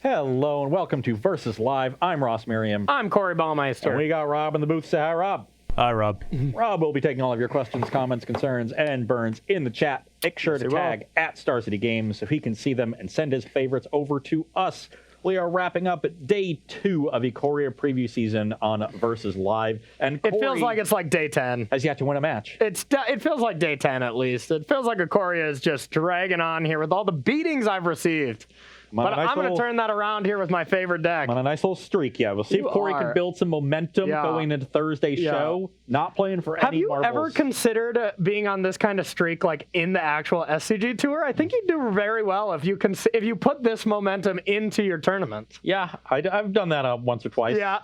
Hello and welcome to Versus Live. I'm Ross Merriam. I'm Corey Baumeister. And we got Rob in the booth. Say hi, Rob. Hi, Rob. Rob will be taking all of your questions, comments, concerns, and burns in the chat. Make sure to tag at Star City Games so he can see them and send his favorites over to us. We are wrapping up day 2 of Ikoria preview season on Versus Live, and Corey it feels like it's like day 10. has yet to win a match. It feels like day 10 at least. It feels like Ikoria is just dragging on here with all the beatings I've received. But I'm going to turn that around here with my favorite deck. On a nice little streak, yeah. We'll see if Corey can build some momentum going into Thursday's show. Not playing for any marbles. Have you ever considered being on this kind of streak, like in the actual SCG tour? I think you do very well if you put this momentum into your tournament. Yeah, I've done that once or twice. Yeah.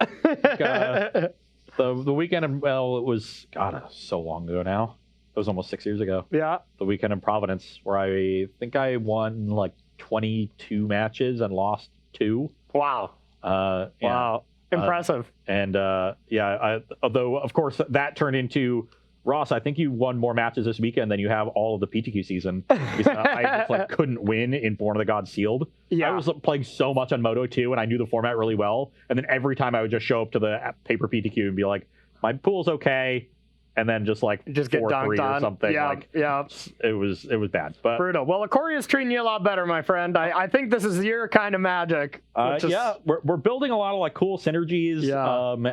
The weekend, well, it was, so long ago now. It was almost 6 years ago. Yeah. The weekend in Providence, where I think I won like 22 matches and lost 2. Wow. Wow. Impressive. Although, of course, that turned into, Ross, I think you won more matches this weekend than you have all of the PTQ season. I just couldn't win in Born of the Gods Sealed. Yeah. I was playing so much on Moto 2, and I knew the format really well. And then every time I would just show up to the paper PTQ and be like, my pool's okay. And then just get 4-3 or something. Yeah, It was bad. But brutal. Well, Ikoria's treating you a lot better, my friend. I think this is your kind of magic. We're building a lot of cool synergies.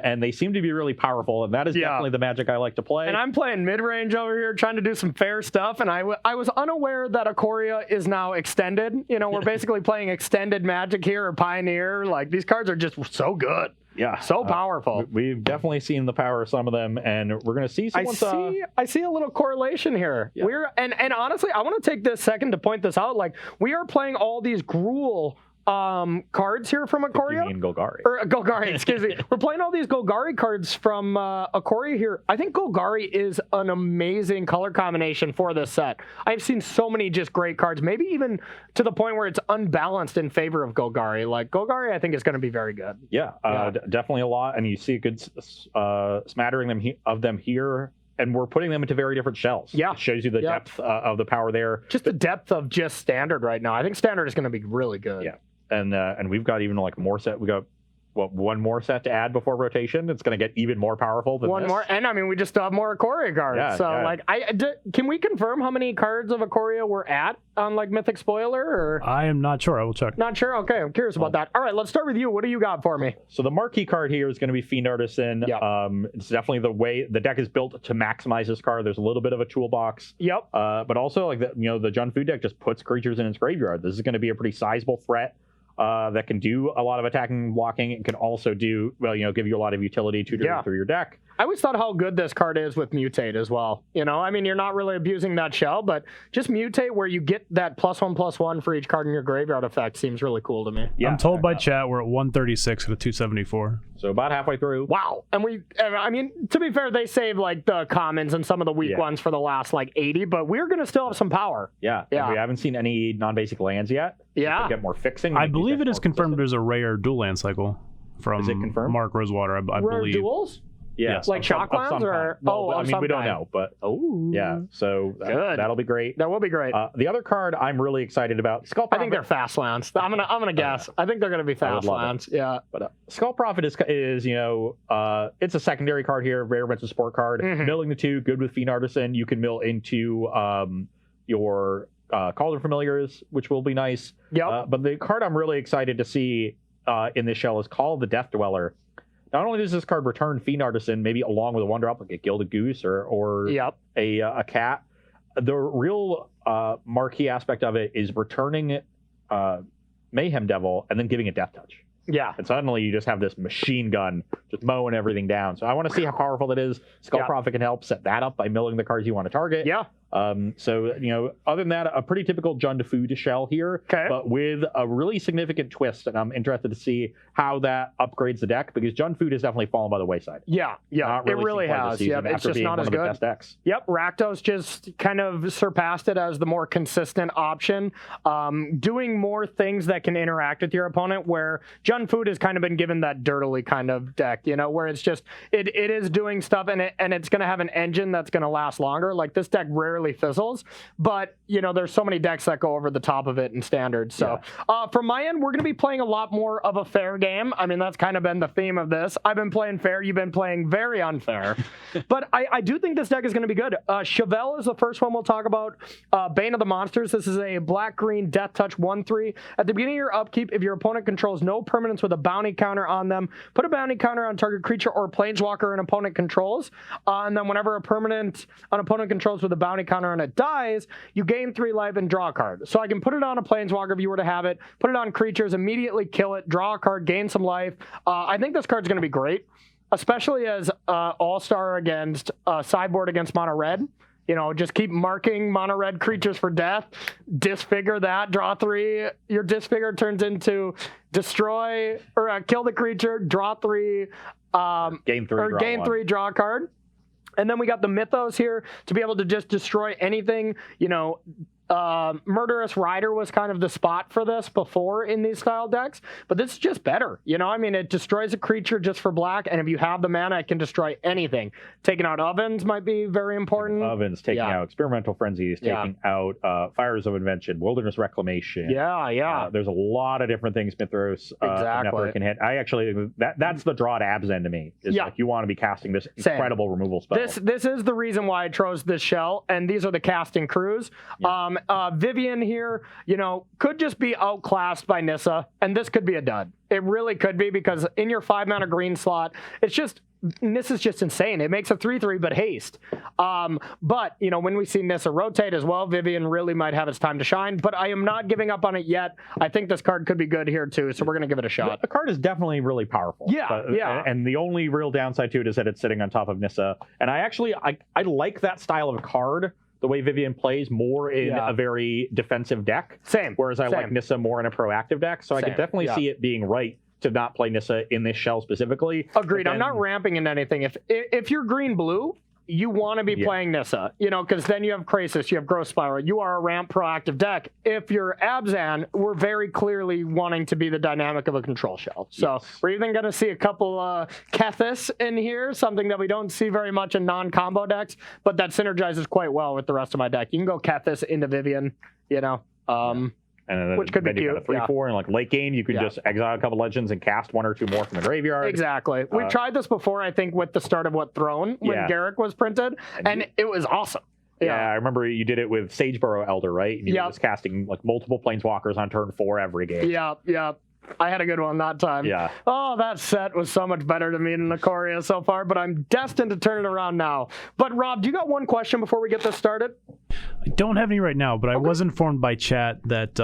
And they seem to be really powerful, and that is definitely the magic I like to play. And I'm playing mid-range over here, trying to do some fair stuff, and I was unaware that Ikoria is now extended. We're basically playing extended magic here, or Pioneer. These cards are just so good. Yeah, so powerful. We've definitely seen the power of some of them, and we're going to see. I see a little correlation here. Yeah. And honestly, I want to take this second to point this out. We are playing all these Gruul cards here from Ikoria. You mean Golgari? Or Golgari, excuse me. We're playing all these Golgari cards from Ikoria here. I think Golgari is an amazing color combination for this set. I've seen so many just great cards, maybe even to the point where it's unbalanced in favor of Golgari. Golgari, I think, is going to be very good. Yeah, definitely a lot. And you see a good smattering of them here. And we're putting them into very different shells. Yeah. It shows you the depth of the power there. Just the depth of just Standard right now. I think Standard is going to be really good. Yeah. And we've got even more set. We got one more set to add before rotation. It's going to get even more powerful than one more. And I mean, we just still have more Ikoria cards. Can we confirm how many cards of Ikoria we're at on Mythic Spoiler? Or I am not sure. I will check. Not sure. Okay, I'm curious about that. All right, let's start with you. What do you got for me? So the marquee card here is going to be Fiend Artisan. Yep. It's definitely the way the deck is built to maximize this card. There's a little bit of a toolbox. Yep. But also the Jund Fu deck just puts creatures in its graveyard. This is going to be a pretty sizable threat. That can do a lot of attacking and blocking. It can also do, give you a lot of utility through your deck. I always thought how good this card is with Mutate as well. I mean, you're not really abusing that shell, but just Mutate where you get that +1/+1 for each card in your graveyard effect seems really cool to me. Yeah, I'm told by chat we're at 136 at a 274. So about halfway through. Wow. And to be fair, they save the commons and some of the weak ones for the last 80, but we're going to still have some power. Yeah. We haven't seen any non-basic lands yet. Yeah. To get more fixing. I believe it is confirmed there's a rare dual land cycle from Mark Rosewater, I rare believe. Duels? Yeah, like Shocklands or we don't know, but so that'll be great. That will be great. The other card I'm really excited about, Skull Prophet. I think they're fast lands. I'm gonna guess. I think they're gonna be fast lands. Yeah, but Skull Prophet is it's a secondary card here, very much a support card. Mm-hmm. Milling the 2, good with Fiend Artisan. You can mill into your Cauldron Familiars, which will be nice. Yeah. But the card I'm really excited to see in this shell is Call of the Death Dweller. Not only does this card return Fiend Artisan, maybe along with a 1-drop like a Gilded Goose or a cat, the real marquee aspect of it is returning Mayhem Devil and then giving it Death Touch. Yeah. And suddenly you just have this machine gun just mowing everything down. So I want to see how powerful that is. Skull Prophet can help set that up by milling the cards you want to target. Yeah. So, other than that, a pretty typical Jund Fu shell here, but with a really significant twist. And I'm interested to see how that upgrades the deck because Jund Fu has definitely fallen by the wayside. Yeah, it really has. Yeah, it's just not as good. Yep, Rakdos just kind of surpassed it as the more consistent option, doing more things that can interact with your opponent, where Jund Fu has kind of been given that dirtily kind of deck, where it's just, it is doing stuff and it's going to have an engine that's going to last longer. This deck rarely rarely fizzles, but there's so many decks that go over the top of it in standard. So from my end, we're going to be playing a lot more of a fair game. I mean, that's kind of been the theme of this. I've been playing fair. You've been playing very unfair. But I do think this deck is going to be good. Chevelle is the first one we'll talk about. Bane of the Monsters. This is a black-green Death Touch 1/3. At the beginning of your upkeep, if your opponent controls no permanents with a bounty counter on them, put a bounty counter on target creature or planeswalker an opponent controls. And then whenever a permanent an opponent controls with a bounty counter and it dies, you gain 3 life and draw a card. So I can put it on a planeswalker if you were to have it, put it on creatures, immediately kill it, draw a card, gain some life. I think this card's going to be great, especially as all-star against sideboard against mono red. Just keep marking mono red creatures for death, disfigure that, draw 3. Your disfigure turns into destroy or kill the creature, draw 3, gain 3, draw a card. And then we got the Mythos here to be able to just destroy anything. Murderous Rider was kind of the spot for this before in these style decks, but this is just better. It destroys a creature just for black, and if you have the mana, it can destroy anything. Taking out Ovens might be very important. Ovens, taking out Experimental Frenzies, taking out Fires of Invention, Wilderness Reclamation. There's a lot of different things Mythos exactly can hit. That's the draw to Abzan to me. You want to be casting this incredible removal spell. This is the reason why I chose this shell, and these are the casting crews. Vivian here, could just be outclassed by Nissa, and this could be a dud. It really could be, because in your 5-mana green slot, Nissa's just insane. It makes a 3/3, but haste. But, when we see Nissa rotate as well, Vivian really might have its time to shine, but I am not giving up on it yet. I think this card could be good here, too, so we're going to give it a shot. The card is definitely really powerful. And the only real downside to it is that it's sitting on top of Nissa. And I like that style of card, the way Vivian plays, more in a very defensive deck. Whereas I like Nissa more in a proactive deck. So I could definitely see it being right to not play Nissa in this shell specifically. Agreed. I'm not ramping into anything. If you're green-blue, you want to be playing Nissa, because then you have Krasis, you have Growth Spiral. You are a ramp proactive deck. If you're Abzan, we're very clearly wanting to be the dynamic of a control shell. So we're even going to see a couple Kethis in here, something that we don't see very much in non-combo decks, but that synergizes quite well with the rest of my deck. You can go Kethis into Vivian, And which could be cute. You got a 3/4, and late game, you could just exile a couple legends and cast 1 or 2 more from the graveyard. Exactly. We've tried this before, I think, with the start of Throne, when Garrick was printed, and it was awesome. I remember you did it with Sageburrow Elder, right? And you were just casting multiple planeswalkers on turn 4 every game. Yeah. I had a good one that time. Oh, that set was so much better to me than Ikoria so far, but I'm destined to turn it around now. But Rob, do you got one question before we get this started? I don't have any right now, but I was informed by chat that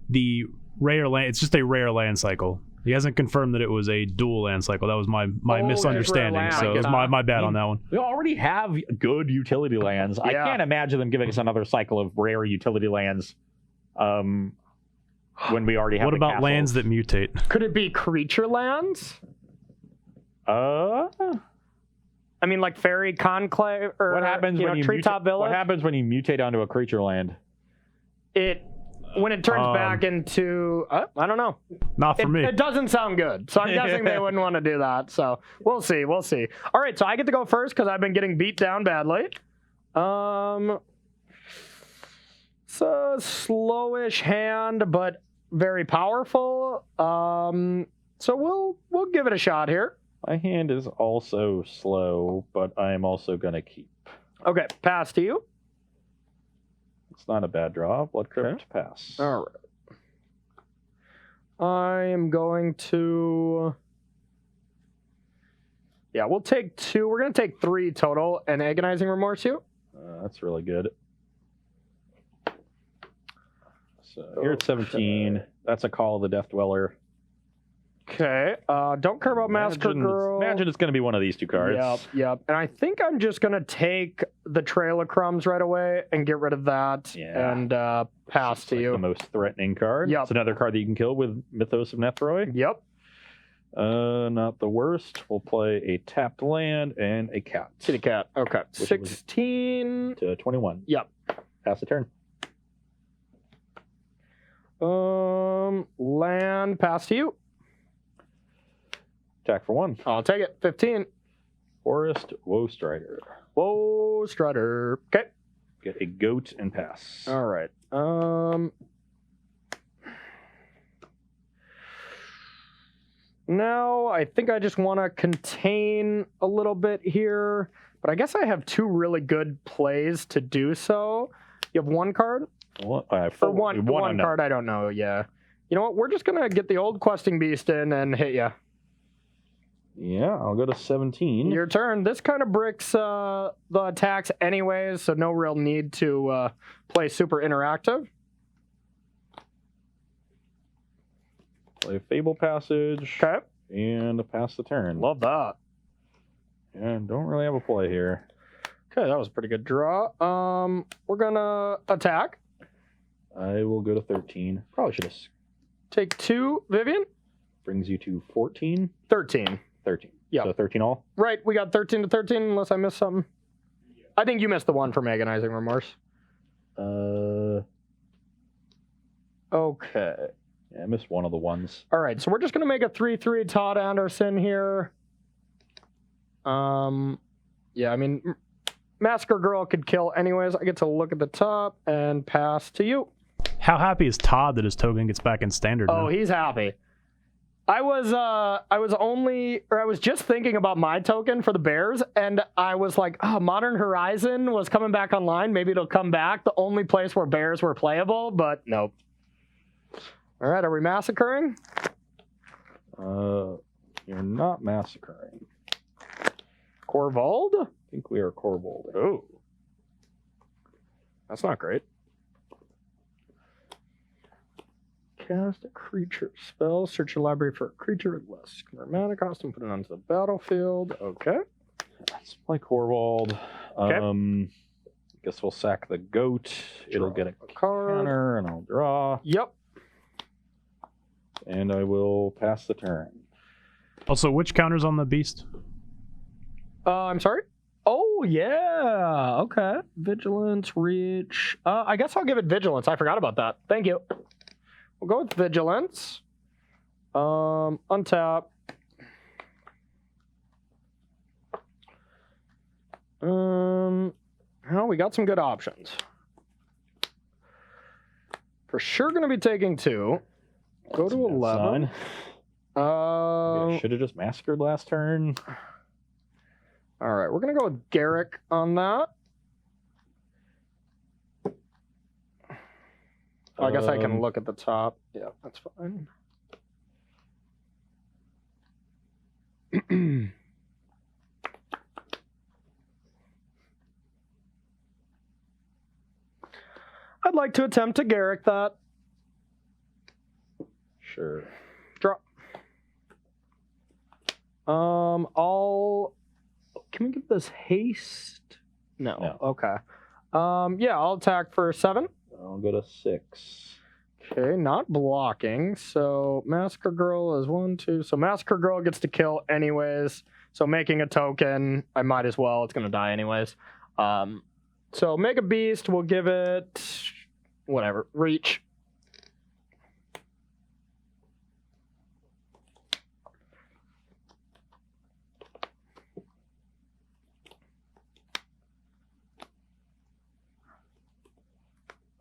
the rare land, it's just a rare land cycle. He hasn't confirmed that it was a dual land cycle. That was my misunderstanding. So it's my bad on that one. We already have good utility lands. I can't imagine them giving us another cycle of rare utility lands. When we already have. What about lands that mutate? Could it be creature lands? I mean, like Fairy Conclave, or what happens when you Treetop Village? What happens when you mutate onto a creature land? When it turns back into, I don't know. Not for me. It doesn't sound good, so I'm guessing they wouldn't want to do that. So we'll see. All right, so I get to go first because I've been getting beat down badly. It's a slowish hand, but very powerful. So we'll give it a shot here. My hand is also slow, but I'm also gonna keep. Okay, pass to you. It's not a bad draw. Blood Crypt, pass. All right. I am going to. Yeah, we'll take 2. We're gonna take 3 total. And Agonizing Remorse you. That's really good. So you're at 17. That's a Call of the Death Dweller. Okay. Don't care about Massacre Girl. Imagine it's going to be one of these 2 cards. Yep. And I think I'm just going to take the Trail of Crumbs right away and get rid of that and pass to you. The most threatening card. Yep. It's another card that you can kill with Mythos of Nethroi. Yep. Not the worst. We'll play a tapped land and a cat. Kitty cat. Okay. 16 to 21. Yep. Pass the turn. Land, pass to you. Attack for 1. I'll take it. 15. Forest, Woe Strider. Whoa, Strutter. Okay. Get a goat and pass. All right. Now, I think I just want to contain a little bit here, but I guess I have 2 really good plays to do so. You have 1 card? What? For one card, I don't know, yeah. You know what? We're just going to get the old Questing Beast in and hit you. Yeah, I'll go to 17. Your turn. This kind of bricks the attacks anyways, so no real need to play super interactive. Play Fable Passage. Okay. And pass the turn. Love that. And don't really have a play here. Okay, that was a pretty good draw. We're gonna attack. I will go to 13. Probably should have. Take 2, Vivian. Brings you to 14. 13. 13. Yeah. So 13 all? Right, we got 13 to 13, unless I missed something. I think you missed the one from Agonizing Remorse. Okay. Yeah, I missed one of the ones. All right, so we're just going to make a 3/3 Todd Anderson here. Yeah, I mean, Massacre Girl could kill anyways. I get to look at the top and pass to you. How happy is Todd that his token gets back in standard Oh, now? he's happy. I was just thinking about my token for the Bears, and I was like, oh, Modern Horizon was coming back online. Maybe it'll come back. The only place where Bears were playable, but nope. All right, are we massacring? You're not massacring. Corvold? I think we are Corvold. Oh. That's not great. Cast a creature spell. Search your library for a creature with less mana cost and put it onto the battlefield. Okay. Let's play Corvold. Okay. Guess we'll sack the goat. It'll get a card. counter, and I'll draw. Yep. And I will pass the turn. Also, which counter's on the beast? I'm sorry? Oh, yeah. Okay. Vigilance, reach. I guess I'll give it Vigilance. I forgot about that. Thank you. We'll go with Vigilance. Untap. Well, we got some good options. For sure going to be taking 2. Go to 11. Should have just massacred last turn. All right, we're going to go with Garrick on that. I guess I can look at the top. Yeah, that's fine. I'd like to attempt to Garrick that. Sure. Drop. Can we give this haste? No. Okay. Yeah, I'll attack for 7. I'll go to 6. Okay, not blocking. So Massacre Girl is 1, 2. So Massacre Girl gets to kill anyways. So making a token, I might as well. It's going to die anyways. So Mega Beast, we'll give it whatever. Reach.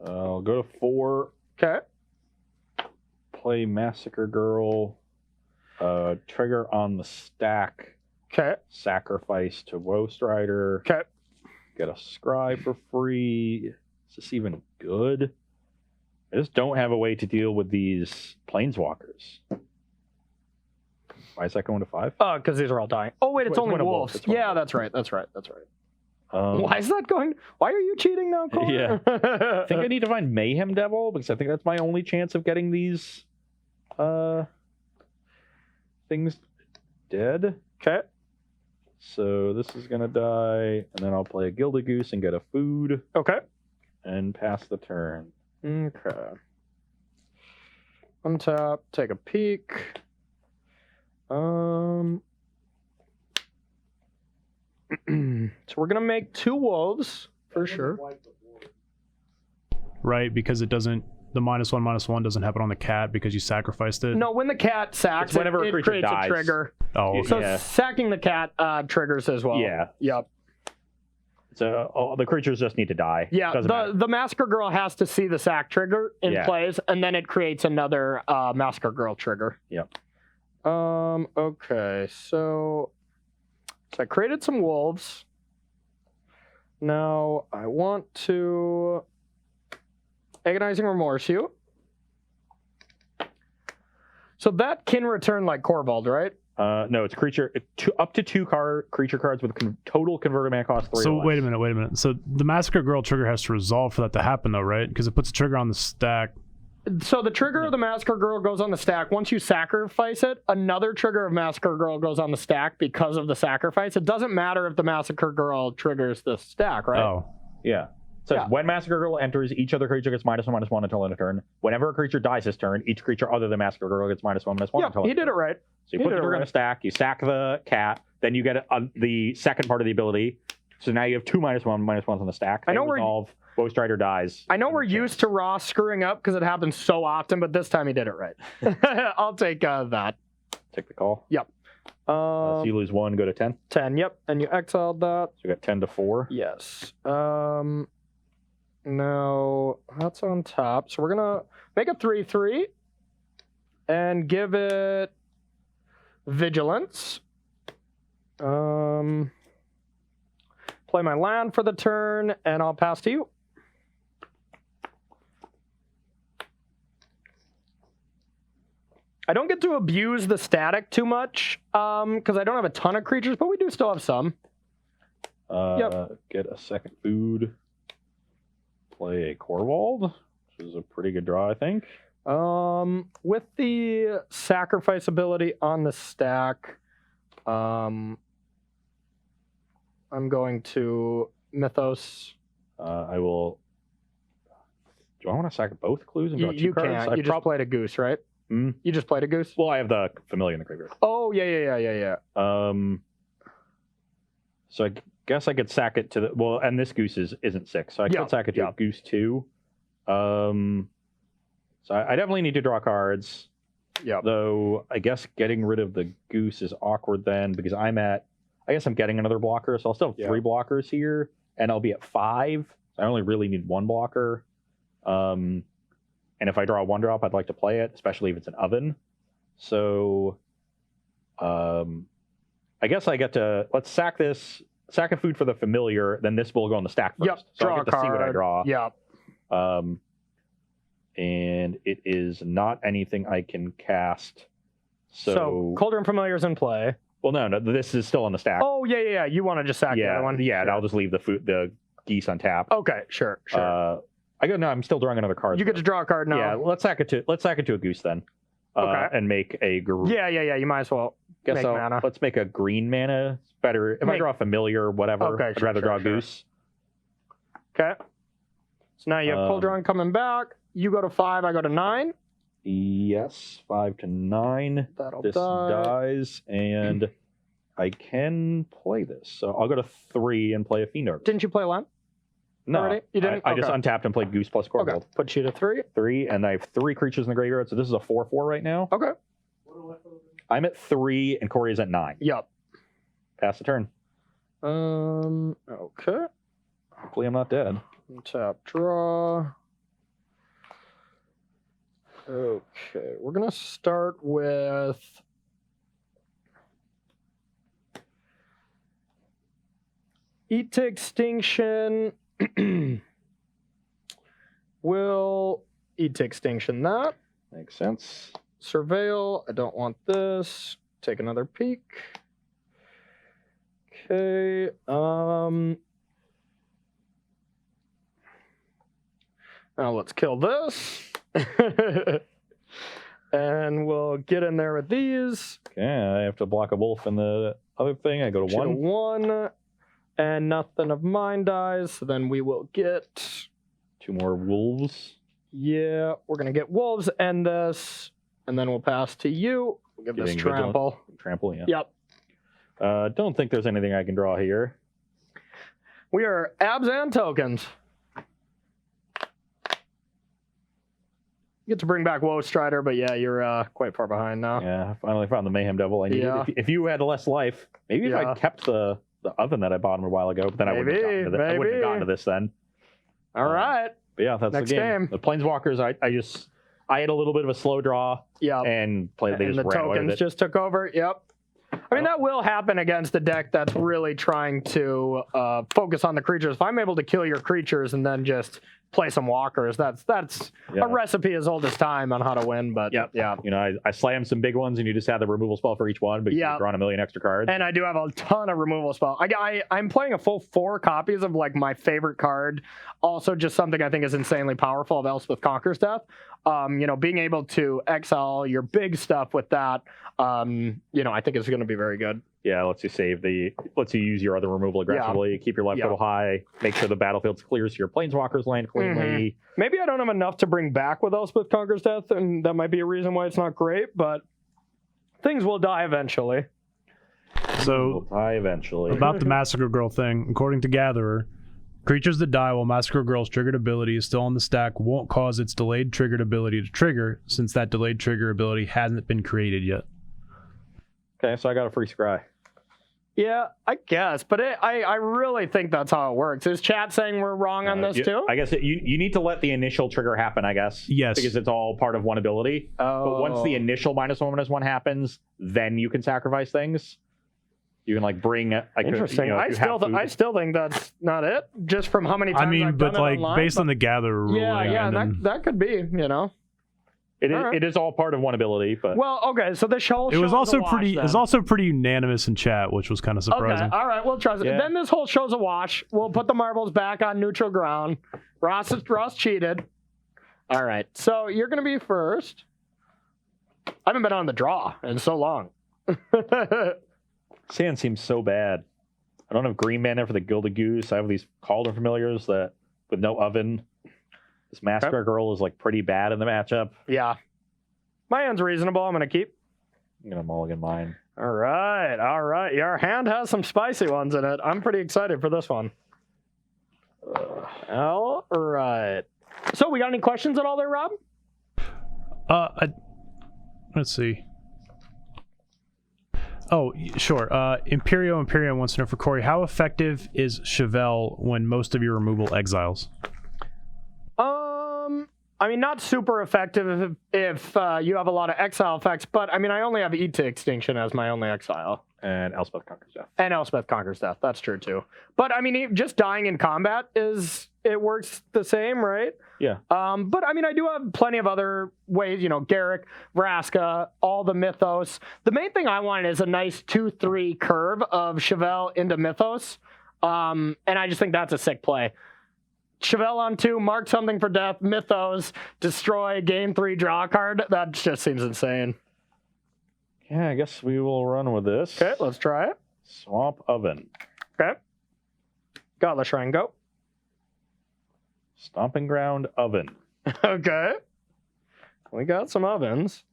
I'll go to 4. Okay. Play Massacre Girl. Trigger on the stack. Okay. Sacrifice to Woe Strider. Okay. Get a Scry for free. Is this even good? I just don't have a way to deal with these Planeswalkers. Why is that going to 5? Because these are all dying. Oh, wait, it's only wolves. Yeah, that's right. Why is that going? Why are you cheating now, Cole? Yeah. I think I need to find Mayhem Devil, because I think that's my only chance of getting these things dead. Okay. So this is going to die, and then I'll play a Gilded Goose and get a food. Okay. And pass the turn. Okay. Untap, take a peek. So we're going to make 2 wolves, for sure. Right, because it doesn't, the -1/-1 doesn't happen on the cat because you sacrificed it? No, when the cat sacks, whenever it creature creates dies. a trigger. Oh, okay. So sacking the cat triggers as well. Yeah. Yep. So the creatures just need to die. Yeah, the Massacre Girl has to see the sack trigger in plays, and then it creates another Massacre Girl trigger. Yep. Okay, so I created some wolves. Now I want to Agonizing Remorse you. So that can return like Corvald, right? No, it's creature up to 2 creature cards with total converted mana cost 3. So wait a minute. So the Massacre Girl trigger has to resolve for that to happen, though, right? Because it puts a trigger on the stack. So the trigger of the Massacre Girl goes on the stack. Once you sacrifice it, another trigger of Massacre Girl goes on the stack because of the sacrifice. It doesn't matter if the Massacre Girl triggers the stack, right? Oh, yeah. It says when Massacre Girl enters, each other creature gets -1/-1 until end of turn. Whenever a creature dies this turn, each creature other than Massacre Girl gets -1/-1 until end of turn. He did it right. So you put the trigger on the stack, you sack the cat, then you get the second part of the ability. So now you have 2 -1/-1s on the stack. I know resolve. Bowstrider dies. I know we're used to Ross screwing up because it happens so often, but this time he did it right. I'll take that. Take the call. Yep. So you lose 1, go to 10. 10. Yep. And you exiled that. So you got 10 to 4. Yes. Now that's on top. So we're gonna make a 3/3 and give it Vigilance. Play my land for the turn, and I'll pass to you. I don't get to abuse the static too much because I don't have a ton of creatures, but we do still have some. Get a second food. Play a Corvald, which is a pretty good draw, I think. With the sacrifice ability on the stack, I'm going to Mythos. I will. Do I want to sack both clues and draw 2 cards? Can't. You just played a goose, right? Hmm? You just played a goose? Well, I have the Familiar in the graveyard. Oh, yeah. So I guess I could sack it to the... Well, and this goose isn't 6, so I could sack it to a goose 2. So I definitely need to draw cards. Yeah. Though I guess getting rid of the goose is awkward then because I guess I'm getting another blocker, so I'll still have 3 blockers here, and I'll be at 5. So I only really need 1 blocker. And if I draw a 1-drop, I'd like to play it, especially if it's an oven. So I guess I get to... Let's sack this. Sack a food for the Familiar, then this will go on the stack first. Yep. So Draw I get to a card. see what I draw. Yeah. And it is not anything I can cast. So Cauldron Familiar's in play. Well, no, this is still on the stack. Oh, yeah. You want to just sack the other one? Yeah, and I'll just leave the geese on tap. Okay, sure. I'm still drawing another card. You get to draw a card now. Yeah, let's sack it to a goose then. And make a Yeah. You might as well make mana. Let's make a green mana. It's better if I draw a Familiar, whatever. Okay, I'd rather draw a goose. Okay. So now you have Cauldron coming back. You go to 5, I go to 9. Yes, 5 to 9. This dies, and I can play this. So I'll go to 3 and play a Fiend Artist. Didn't you play land? No, already? You didn't? I just untapped and played Goose plus Corvald. Okay, put you to 3. 3, and I have 3 creatures in the graveyard, so this is a 4/4 right now. Okay. I'm at 3, and Corey's at 9. Yep. Pass the turn. Okay. Hopefully I'm not dead. Tap, draw. Okay, we're going to start with... Eat to Extinction. We'll Eat to Extinction that. Makes sense. Surveil. I don't want this. Take another peek. Okay. Now let's kill this. And we'll get in there with these. Okay, I have to block a wolf and the other thing. I go to 1. 1. And nothing of mine dies. So then we will get 2 more wolves. Yeah, we're going to get wolves and this. And then we'll pass to you. We'll give this trample. Trample, yeah. Yep. Don't think there's anything I can draw here. We are Abzan tokens. You get to bring back Woe Strider, but yeah, you're quite far behind now. Yeah, I finally found the Mayhem Devil I needed. Yeah. If you had less life, maybe if I kept the the oven that I bought him a while ago, but then I wouldn't have gotten to this then. All right. But yeah, that's Next the game. game. The Planeswalkers, I had a little bit of a slow draw. Yep. And the tokens just took over. Yep. I mean, that will happen against a deck that's really trying to focus on the creatures. If I'm able to kill your creatures and then just play some walkers, that's a recipe as old as time on how to win. But yeah. You know, I slammed some big ones, and you just had the removal spell for each one, but you're drawing a million extra cards. And I do have a ton of removal spell. I'm playing a full 4 copies of like my favorite card. Also, just something I think is insanely powerful of Elspeth Conquers Death. You know, being able to exile your big stuff with that, you know, I think is going to be very good. Yeah, lets you use your other removal aggressively, keep your life total high, make sure the battlefield's clear so your planeswalkers land cleanly. Maybe I don't have enough to bring back with Elspeth Conquers Death, and that might be a reason why it's not great, but things will die eventually. So, about the Massacre Girl thing, according to Gatherer, creatures that die while Massacre Girl's triggered ability is still on the stack won't cause its delayed triggered ability to trigger, since that delayed trigger ability hasn't been created yet. Okay, so I got a free scry. Yeah, I guess, but I really think that's how it works. Is chat saying we're wrong on this too? I guess you need to let the initial trigger happen, I guess. Yes. Because it's all part of one ability. Oh. But once the initial -1/-1 happens, then you can sacrifice things. You can like bring interesting. You know, I still think that's not it. Just from how many times I've done it online, based on the Gatherer ruling. That could be, you know. It is all part of one ability, but okay. So this whole it was also pretty unanimous in chat, which was kind of surprising. Okay, all right, we'll try. Yeah. Then this whole show's a wash. We'll put the marbles back on neutral ground. Ross cheated. All right, so you're gonna be first. I haven't been on the draw in so long. Sand seems so bad. I don't have green mana for the Gilded Goose. I have these Cauldron Familiars that with no oven. This Massacre Girl is like pretty bad in the matchup. Yeah. My hand's reasonable. I'm going to keep. I'm going to mulligan mine. All right. Your hand has some spicy ones in it. I'm pretty excited for this one. All right. So we got any questions at all there, Rob? Let's see. Oh, sure. Imperio wants to know for Corey, how effective is Chevelle when most of your removal exiles? I mean, not super effective if you have a lot of exile effects, but I mean, I only have Eat to Extinction as my only exile. And Elspeth Conquers Death. That's true too. But I mean, just dying in combat it works the same, right? Yeah. But I mean, I do have plenty of other ways, you know, Garruk, Vraska, all the Mythos. The main thing I wanted is a nice 2-3 curve of Chevelle into Mythos. And I just think that's a sick play. Chevelle on 2, mark something for death, Mythos, destroy, game 3, draw a card. That just seems insane. Yeah, I guess we will run with this. Okay, let's try it. Swamp Oven. Okay. Godless Shrine, go. Stomping Ground Oven. Okay. We got some ovens.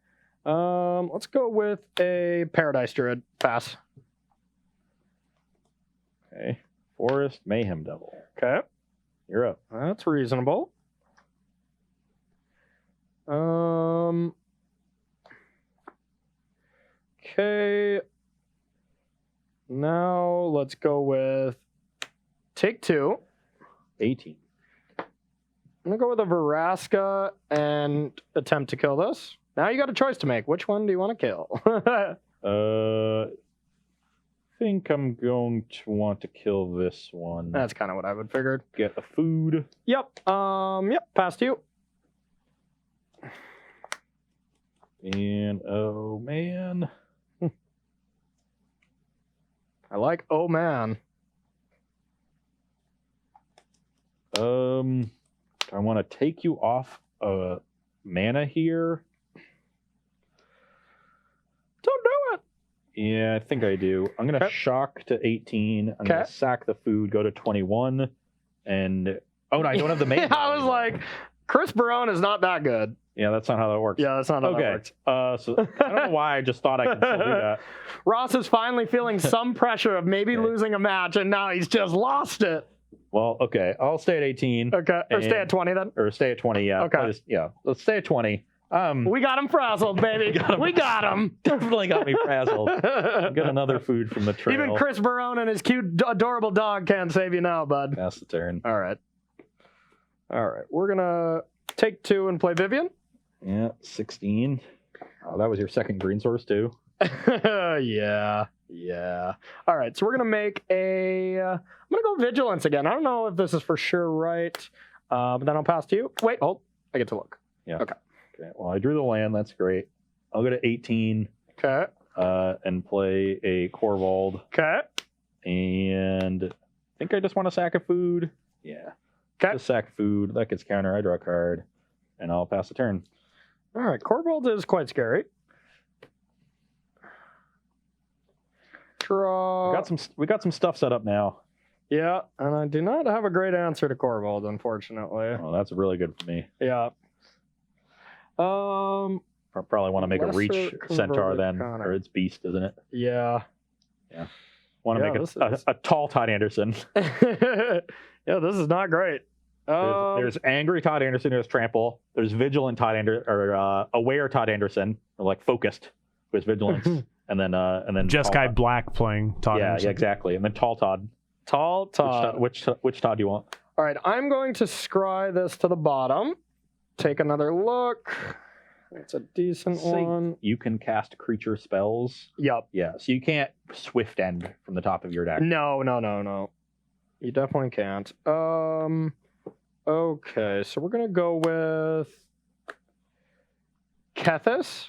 Let's go with a Paradise Druid. Pass. Okay. Forest Mayhem Devil. Okay. You're up. That's reasonable. Okay. Now let's go with take 2. 18. I'm gonna go with a Vraska and attempt to kill this. Now you got a choice to make. Which one do you want to kill? I think I'm going to want to kill this one. That's kind of what I would figured. Get the food. Yep. Yep. Pass to you. And oh man. I like oh man. I want to take you off mana here. Don't do it. Yeah, I think I do. I'm going to shock to 18. I'm going to sack the food, go to 21. And, oh, no, I don't have the main. I was like, Chris Barone is not that good. Yeah, that's not how that works. Yeah, that's not how that works. So I don't know why I just thought I could still do that. Ross is finally feeling some pressure of maybe losing a match, and now he's just lost it. Well, okay. I'll stay at 18. Okay. Or stay at 20 then? Or stay at 20, yeah. Okay. Let's stay at 20. We got him frazzled, baby. We got him. Definitely got me frazzled. Get another food from the trail. Even Chris Barone and his cute, adorable dog can't save you now, bud. Pass the turn. All right. We're gonna take 2 and play Vivian. Yeah, 16. Oh, that was your second green source too. Yeah. All right, so we're gonna make a. I'm gonna go Vigilance again. I don't know if this is for sure right, but then I'll pass to you. Wait, hold. I get to look. Yeah. Okay. Well, I drew the land. That's great. I'll go to 18. Okay. And play a Corvold. Okay. And I think I just want to sack a food. Yeah. Okay. Just sack food. That gets counter. I draw a card, and I'll pass the turn. All right. Corvold is quite scary. Draw. We got some stuff set up now. Yeah, and I do not have a great answer to Corvold, unfortunately. Oh, that's really good for me. Yeah. Probably want to make a reach centaur then, or it's beast, isn't it? Yeah. Want to make a tall Todd Anderson. Yeah, this is not great. There's angry Todd Anderson who has trample. There's vigilant Todd Anderson, or aware Todd Anderson, or like focused, who has vigilance, and then Jeskai Black playing Todd Anderson. Yeah, exactly, and then tall Todd. Tall Todd. Which Todd do you want? All right, I'm going to scry this to the bottom. Take another look. It's a decent one. You can cast creature spells. Yep. Yeah, so you can't swift end from the top of your deck. No. You definitely can't. Okay, so we're gonna go with Kethis.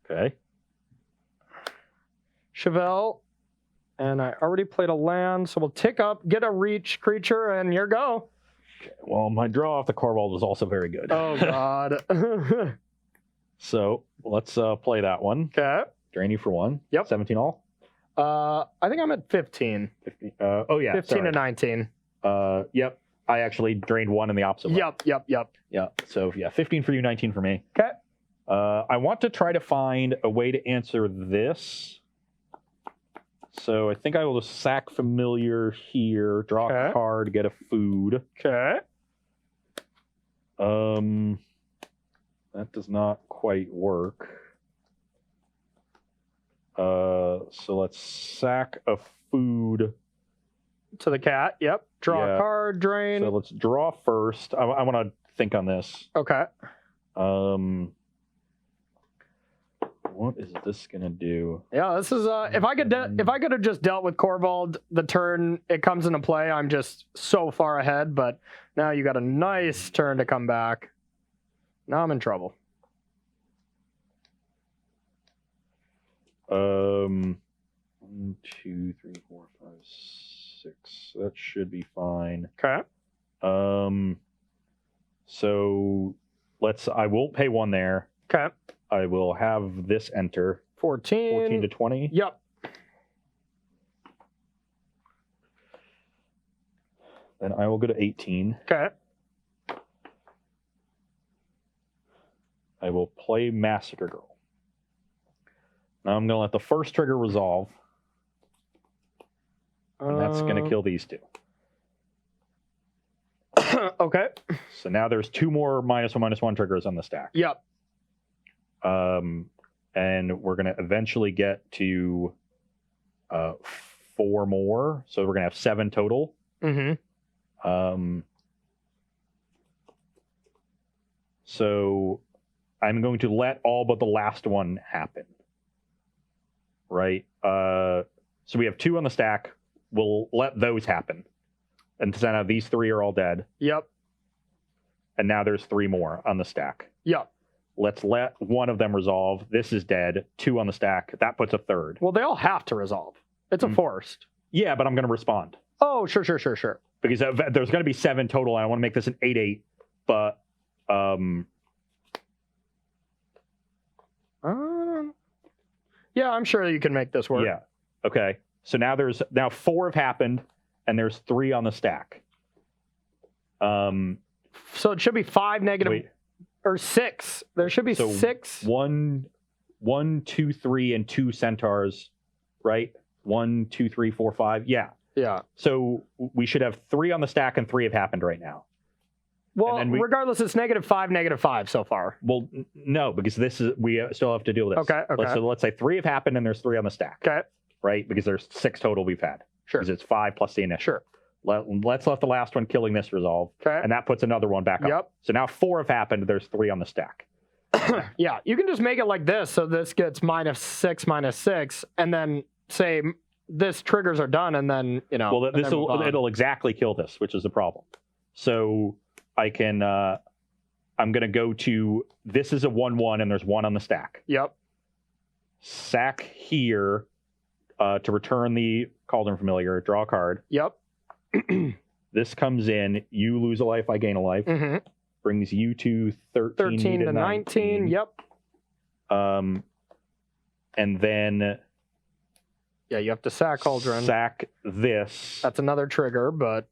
Okay. Chevelle. And I already played a land, so we'll tick up, get a reach creature, and here go. Okay, well, my draw off the Corvold was also very good. Oh, God. So let's play that one. Okay. Drain you for 1. Yep. 17 all? I think I'm at 15. 15. Oh, yeah. 15 to 19. Yep. I actually drained 1 in the opposite way. Yep. Yeah. So, 15 for you, 19 for me. Okay. I want to try to find a way to answer this. So I think I will just sack Familiar here, draw a card, get a food. Okay. That does not quite work. So let's sack a food. To the cat, yep. Draw a card, drain. So let's draw first. I want to think on this. Okay. What is this gonna do? Yeah, this is if I could have just dealt with Corvold the turn it comes into play, I'm just so far ahead. But now you got a nice turn to come back. Now I'm in trouble. 1, 2, 3, 4, 5, 6. That should be fine. Okay. So I won't pay 1 there. Okay. I will have this enter. 14 to 20? Yep. Then I will go to 18. Okay. I will play Massacre Girl. Now I'm going to let the first trigger resolve. And that's going to kill these 2. Okay. So now there's 2 more -1/-1 triggers on the stack. Yep. And we're going to eventually get to 4 more. So we're going to have 7 total. Mm-hmm. So I'm going to let all but the last one happen. Right? So we have 2 on the stack. We'll let those happen. And so now these 3 are all dead. Yep. And now there's 3 more on the stack. Yep. Let's let 1 of them resolve. This is dead. 2 on the stack. That puts a 3rd. Well, they all have to resolve. It's a forced. Yeah, but I'm going to respond. Oh, sure. Because there's going to be 7 total, and I want to make this an 8/8. But yeah, I'm sure you can make this work. Yeah. Okay. So now 4 have happened, and there's 3 on the stack. So it should be 5 negative. Wait. Or 6. There should be 6. 1, 2, 3, and 2 centaurs, right? 1, 2, 3, 4, 5. Yeah. Yeah. So we should have 3 on the stack and 3 have happened right now. Well, regardless, it's -5 so far. Well, no, because we still have to deal with this. Okay. Let's say 3 have happened and there's 3 on the stack. Okay. Right? Because there's 6 total we've had. Sure. Because it's 5 plus the initial. Sure. Let's let the last one killing this resolve. Okay. And that puts another one back up. So now 4 have happened. There's 3 on the stack. Yeah, you can just make it like this. So this gets -6, and then say this triggers are done, and then, Well, it'll exactly kill this, which is the problem. So I can, I'm going to go to, this is a 1/1, and there's 1 on the stack. Yep. Sack here to return the Cauldron Familiar, draw a card. Yep. This comes in, you lose a life, I gain a life. Mm-hmm. Brings you to 13 to 19. Yep. And then... Yeah, you have to sack Cauldron. Sack this. That's another trigger, but...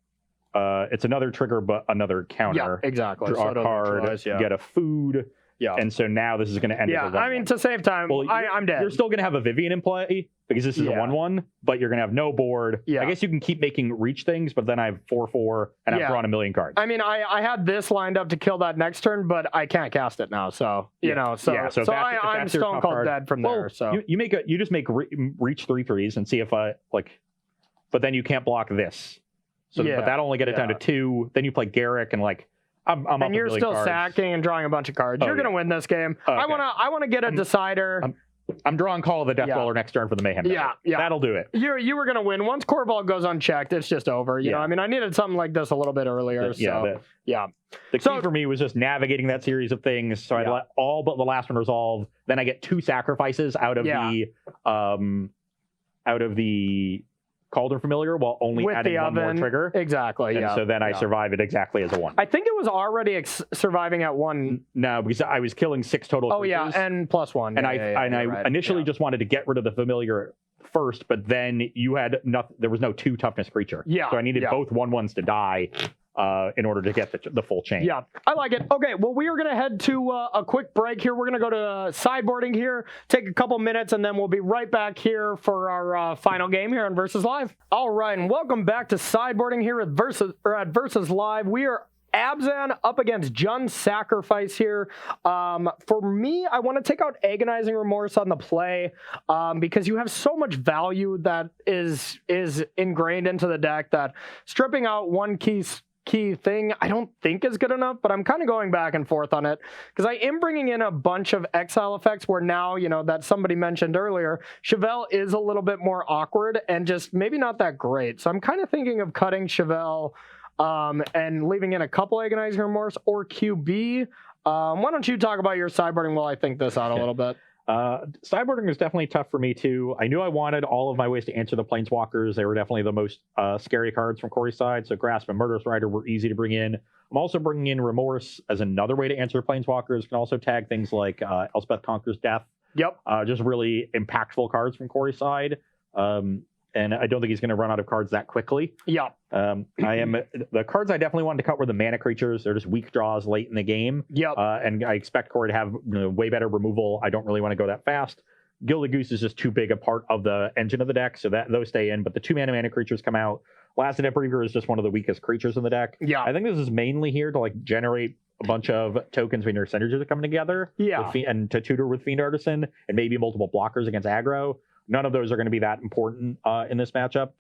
it's another trigger, but another counter. Yeah, exactly. Draw a card, get a food. Yeah. And so now this is going to end as a 1/1. I mean, to save time, I'm dead. You're still going to have a Vivian in play because this is a 1/1, but you're going to have no board. Yeah. I guess you can keep making reach things, but then I have 4/4, and I've drawn a million cards. I mean, I had this lined up to kill that next turn, but I can't cast it now, so, I'm stone cold dead from there. So you just make reach 3/3s and see if but then you can't block this. So, but that'll only get it down to 2. Then you play Garrick and and you're still sacking and drawing a bunch of cards. You're gonna win this game. Okay. I wanna get a decider. I'm drawing Call of the Death Dweller next turn for the Mayhem. Yeah. That'll do it. You were gonna win. Once Corval goes unchecked, it's just over. You know, I mean, I needed something like this a little bit earlier. The key for me was just navigating that series of things. So I let all but the last one resolve. Then I get 2 sacrifices out of the Cauldron Familiar while only adding one more trigger. Exactly, and so then I survive it exactly as a 1. I think it was already surviving at 1. No, because I was killing 6 total creatures. And +1. And I initially just wanted to get rid of the Familiar first, but then you had there was no 2 toughness creature. Yeah. So I needed both 1/1s to die in order to get the full chain. Yeah, I like it. Okay, well, we are going to head to a quick break here. We're going to go to sideboarding here, take a couple minutes, and then we'll be right back here for our final game here on Versus Live. All right, and welcome back to sideboarding here at Versus Live. We are Abzan up against Jun Sacrifice here. For me, I want to take out Agonizing Remorse on the play because you have so much value that is ingrained into the deck that stripping out one key thing I don't think is good enough, but I'm kind of going back and forth on it because I am bringing in a bunch of exile effects where now, that somebody mentioned earlier, Chevelle is a little bit more awkward and just maybe not that great. So I'm kind of thinking of cutting Chevelle and leaving in a couple Agonizing Remorse or QB. Why don't you talk about your sideboarding while I think this out a little bit? Sideboarding is definitely tough for me too. I knew I wanted all of my ways to answer the Planeswalkers. They were definitely the most scary cards from Corey's side. So Grasp and Murderous Rider were easy to bring in. I'm also bringing in Remorse as another way to answer Planeswalkers. Can also tag things like Elspeth Conquers Death. Yep. Just really impactful cards from Corey's side. And I don't think he's going to run out of cards that quickly. Yeah. The cards I definitely wanted to cut were the mana creatures. They're just weak draws late in the game. Yep. And I expect Corey to have way better removal. I don't really want to go that fast. Gilded Goose is just too big a part of the engine of the deck, so those stay in. But the 2 mana creatures come out. Last Reaver is just one of the weakest creatures in the deck. Yeah. I think this is mainly here to generate a bunch of tokens when your synergies are coming together. Yeah. And to tutor with Fiend Artisan and maybe multiple blockers against aggro. None of those are going to be that important in this matchup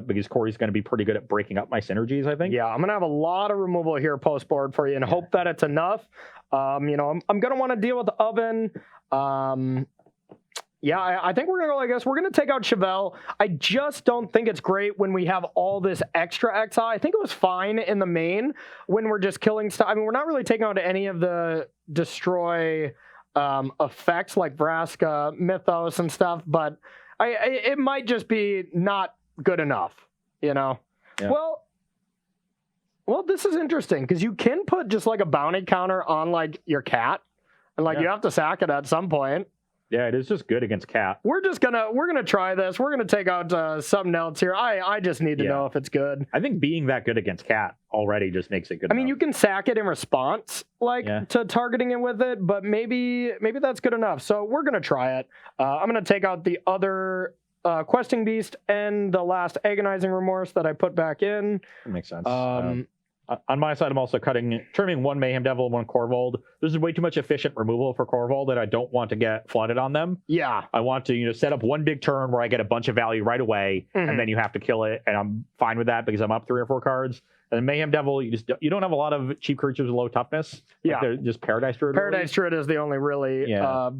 because Corey's going to be pretty good at breaking up my synergies, I think. Yeah, I'm going to have a lot of removal here post-board for you and hope that it's enough. I'm going to want to deal with the Oven. I think we're going to go like this. We're going to take out Chevelle. I just don't think it's great when we have all this extra exile. I think it was fine in the main when we're just killing stuff. I mean, we're not really taking out any of the destroy effects like Vraska, Mythos, and stuff, but it might just be not good enough, Yeah. Well, this is interesting because you can put just a bounty counter on your cat, and you have to sack it at some point. Yeah, it is just good against cat. We're gonna try this. We're gonna take out something else here. I just need to know if it's good. I think being that good against cat already just makes it good. I mean, you can sack it in response, to targeting it with it, but maybe that's good enough. So we're gonna try it. I'm gonna take out the other Questing Beast and the last Agonizing Remorse that I put back in. That makes sense. On my side, I'm also trimming one Mayhem Devil and one Corvold. This is way too much efficient removal for Corvold that I don't want to get flooded on them. Yeah. I want to, set up one big turn where I get a bunch of value right away, and then you have to kill it, and I'm fine with that because I'm up 3 or 4 cards. And then Mayhem Devil, you don't have a lot of cheap creatures with low toughness. Yeah. They're just Paradise Druid. Paradise Druid is the only really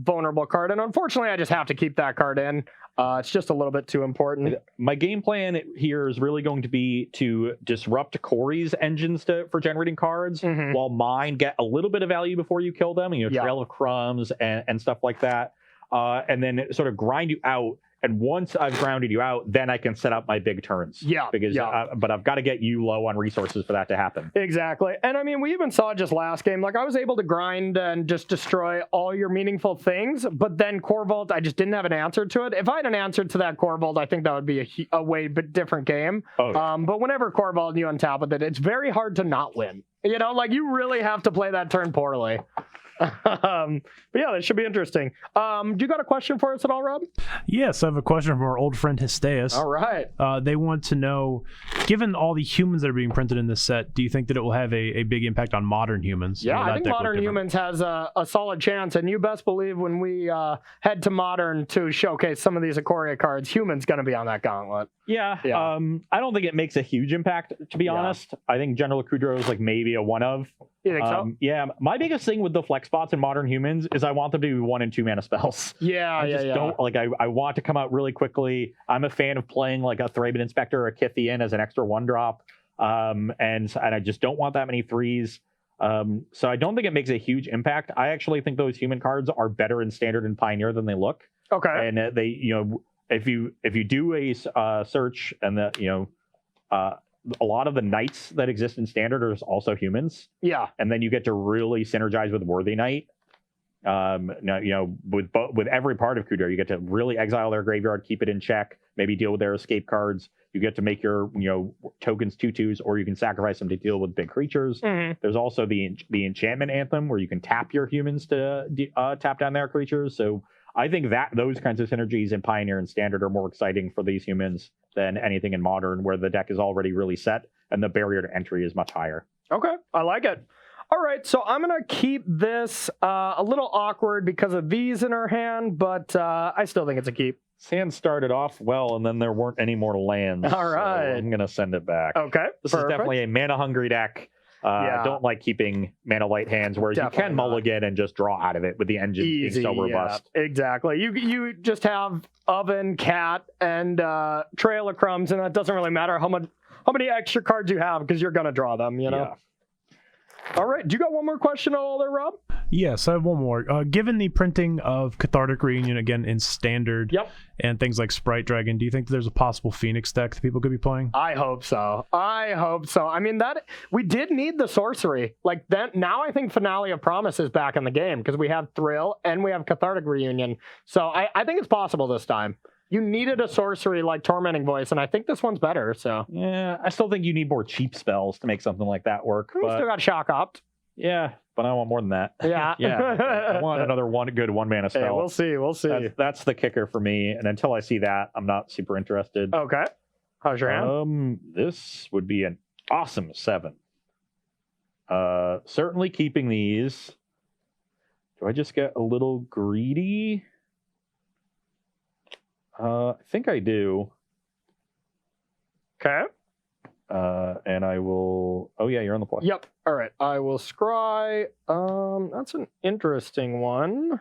vulnerable card, and unfortunately, I just have to keep that card in. It's just a little bit too important. My game plan here is really going to be to disrupt Corey's engines for generating cards, while mine get a little bit of value before you kill them. Trail of Crumbs and stuff like that, and then sort of grind you out. And once I've grounded you out, then I can set up my big turns. But I've got to get you low on resources for that to happen. Exactly. And I mean, we even saw just last game, like I was able to grind and just destroy all your meaningful things, but then Corvold, I just didn't have an answer to it. If I had an answer to that Corvold, I think that would be a way different game. But whenever Corvold you untap with it, it's very hard to not win. You really have to play that turn poorly. But yeah, that should be interesting. Do you got a question for us at all, Rob? Yes, I have a question from our old friend Hysteus. All right. They want to know, given all the humans that are being printed in this set, do you think that it will have a big impact on modern humans? Yeah, I think modern humans has a solid chance, and you best believe when we head to modern to showcase some of these Ikoria cards, humans going to be on that gauntlet. Yeah. I don't think it makes a huge impact, to be honest. I think General Kudrow is maybe a one of. You think so? Yeah, my biggest thing with the flex spots in modern humans is I want them to be 1 and 2 mana spells. I don't I want to come out really quickly. I'm a fan of playing a Thraben Inspector or a Kithian as an extra 1-drop, and I just don't want that many 3s. So I don't think it makes a huge impact. I actually think those human cards are better in Standard and Pioneer than they look. Okay, and they if you do a search and a lot of the knights that exist in Standard are also humans. Yeah. And then you get to really synergize with Worthy Knight. With every part of Kudrow, you get to really exile their graveyard, keep it in check, maybe deal with their escape cards. You get to make your, tokens 2/2s, or you can sacrifice them to deal with big creatures. There's also the enchantment anthem where you can tap your humans to tap down their creatures. So I think that those kinds of synergies in Pioneer and Standard are more exciting for these humans than anything in Modern, where the deck is already really set and the barrier to entry is much higher. Okay, I like it. All right, so I'm going to keep this a little awkward because of these in our hand, but I still think it's a keep. Sand started off well, and then there weren't any more lands. All right. So I'm going to send it back. Okay, This is definitely a mana-hungry deck. I don't like keeping mana light hands, whereas you can mulligan and just draw out of it with the engine being so robust. Yeah, exactly. You just have Oven, Cat, and Trail of Crumbs, and it doesn't really matter how many extra cards you have because you're going to draw them, Yeah. All right. Do you got one more question at all there, Rob? Yes, I have one more. Given the printing of Cathartic Reunion again in Standard and things like Sprite Dragon, do you think there's a possible Phoenix deck that people could be playing? I hope so. I mean, that we did need the sorcery. Now I think Finale of Promise is back in the game because we have Thrill and we have Cathartic Reunion. So I think it's possible this time. You needed a sorcery like Tormenting Voice, and I think this one's better. So yeah, I still think you need more cheap spells to make something like that work. We still got Shock Opt. Yeah, but I want more than that. Yeah. I want another good 1-mana spell. Hey, we'll see. That's the kicker for me. And until I see that, I'm not super interested. Okay. How's your hand? This would be an awesome 7. Certainly keeping these. Do I just get a little greedy? I think I do. Okay. And I will... Oh, yeah, you're on the play. Yep. All right. I will scry. That's an interesting one.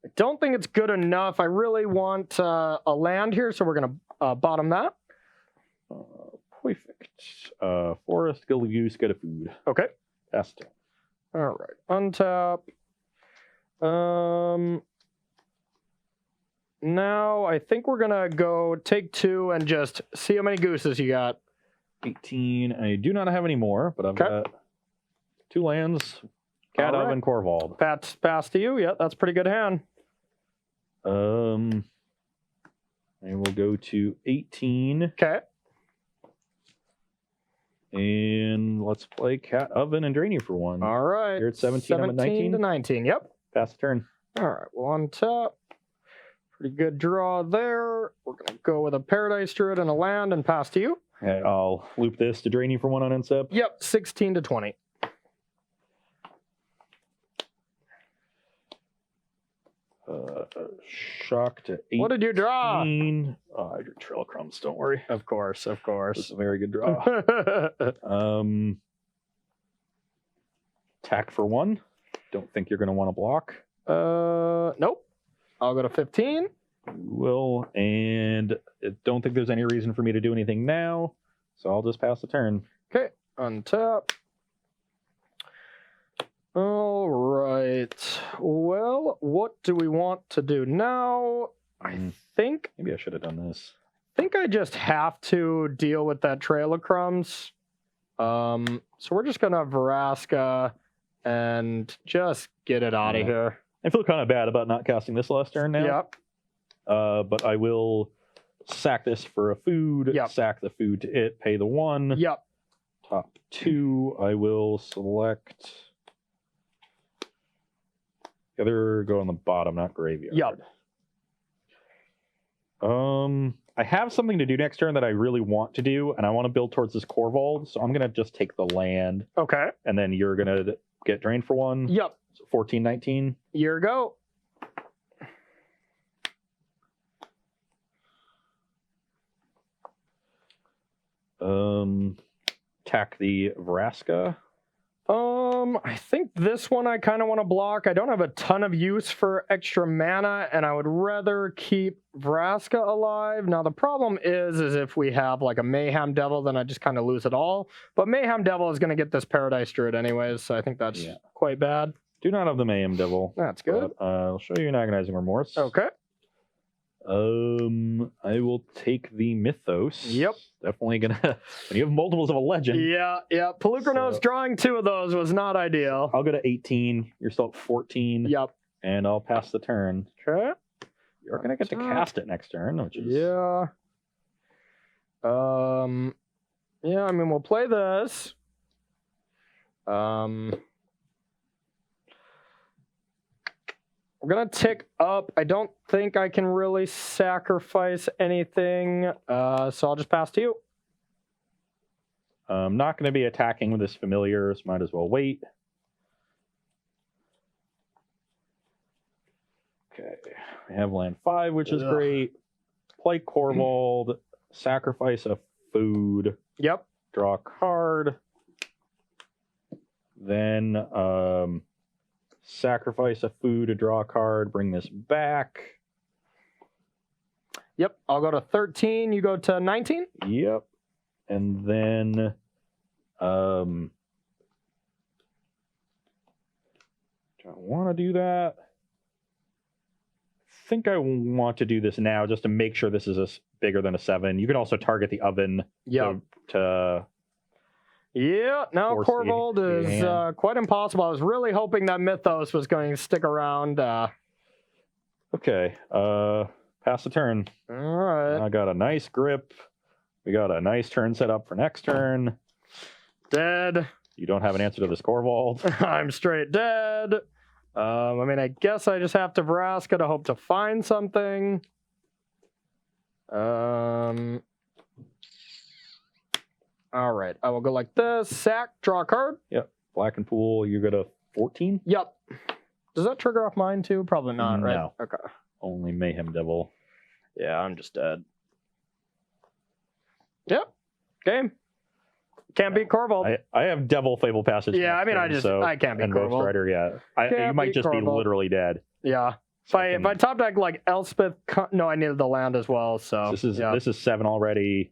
I don't think it's good enough. I really want a land here, so we're going to bottom that. Perfect. Forest, Gilded Goose, get a food. Okay. Pass it. All right. Untap. Now I think we're gonna go take 2 and just see how many gooses you got. 18. I do not have any more, but I've got 2 lands. Cat Oven, Corvold. Pass to you. Yeah, that's a pretty good hand. I will go to 18. Okay. And let's play Cat Oven and drain you for 1. All right. You're at 17. I'm at 19 to 19. Yep. Pass the turn. All right. Well, untap. Pretty good draw there. We're going to go with a Paradise Druid and a land and pass to you. Okay, I'll loop this to drain you for 1 on Insep. Yep, 16 to 20. Shock to 18. What did you draw? Oh, I drew Trail of Crumbs, don't worry. Of course. It's a very good draw. Attack for 1. Don't think you're going to want to block. Nope. I'll go to 15. Will, and I don't think there's any reason for me to do anything now, so I'll just pass the turn. Okay, untap. All right. Well, what do we want to do now? I think Maybe I should have done this. I just have to deal with that Trail of Crumbs. So we're just gonna Vraska and just get it out of here. I feel kind of bad about not casting this last turn now. Yep. But I will sack this for a food, Yep. sack the food to it, pay the 1. Yep. Top 2, I will select. The other go on the bottom, not graveyard. Yep. I have something to do next turn that I really want to do, and I want to build towards this Corvold, so I'm going to just take the land, Okay. and then you're going to get drained for 1. Yep. So 14, 19. Here go. Attack the Vraska. I think this one I kind of want to block. I don't have a ton of use for extra mana, and I would rather keep Vraska alive. Now, the problem is if we have like a Mayhem Devil, then I just kind of lose it all. But Mayhem Devil is going to get this Paradise Druid anyways, so I think that's quite bad. Do not have the Mayhem Devil. That's good. But, I'll show you an Agonizing Remorse. Okay. I will take the Mythos. Yep. Definitely gonna. When you have multiples of a legend. Yeah. Pelucranos drawing 2 of those was not ideal. I'll go to 18. You're still at 14. Yep. And I'll pass the turn. Okay. You're gonna get to cast it next turn, which is Yeah. Yeah, I mean, we'll play this. We're going to tick up. I don't think I can really sacrifice anything, so I'll just pass to you. I'm not going to be attacking with this familiar, so might as well wait. Okay, we have land 5, which is great. Play Corvold, sacrifice a food. Yep. Draw a card. Then sacrifice a food to draw a card, bring this back. Yep, I'll go to 13, you go to 19? Yep. And then do I want to do that? I think I want to do this now just to make sure this is bigger than a 7. You can also target the oven to yeah, now Corvold is quite impossible. I was really hoping that Mythos was going to stick around. Okay, pass the turn. All right. I got a nice grip. We got a nice turn set up for next turn. Dead. You don't have an answer to this Corvold. I'm straight dead. I mean, I guess I just have to Vraska to hope to find something. All right, I will go like this. Sack, draw a card. Yep. Black and Pool, you go to 14? Yep. Does that trigger off mine too? Probably not, right? No. Okay. Only Mayhem Devil. Yeah, I'm just dead. Yep. Game. Can't beat Corvold. I have Devil Fable Passage. Yeah, I mean, I can't beat and Corvold. Ghost Rider, yeah. You might just be literally dead. Yeah. If I top deck like Elspeth, no, I needed the land as well. So this is 7 already.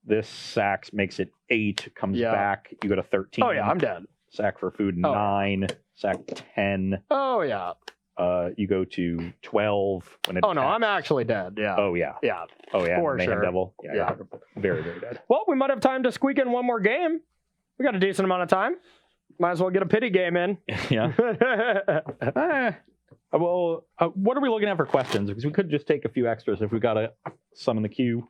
This sacks makes it 8. Comes back. You go to 13. Oh yeah, I'm dead. Sack for food 9. Sack 10. Oh yeah. You go to 12 when it. Oh no, I'm actually dead. Yeah. Oh yeah. Yeah. Oh yeah. For Mayhem sure. Devil. Yeah. Very very dead. Well, we might have time to squeak in one more game. We got a decent amount of time. Might as well get a pity game in. Yeah. Well, what are we looking at for questions? Because we could just take a few extras if we got some in the queue.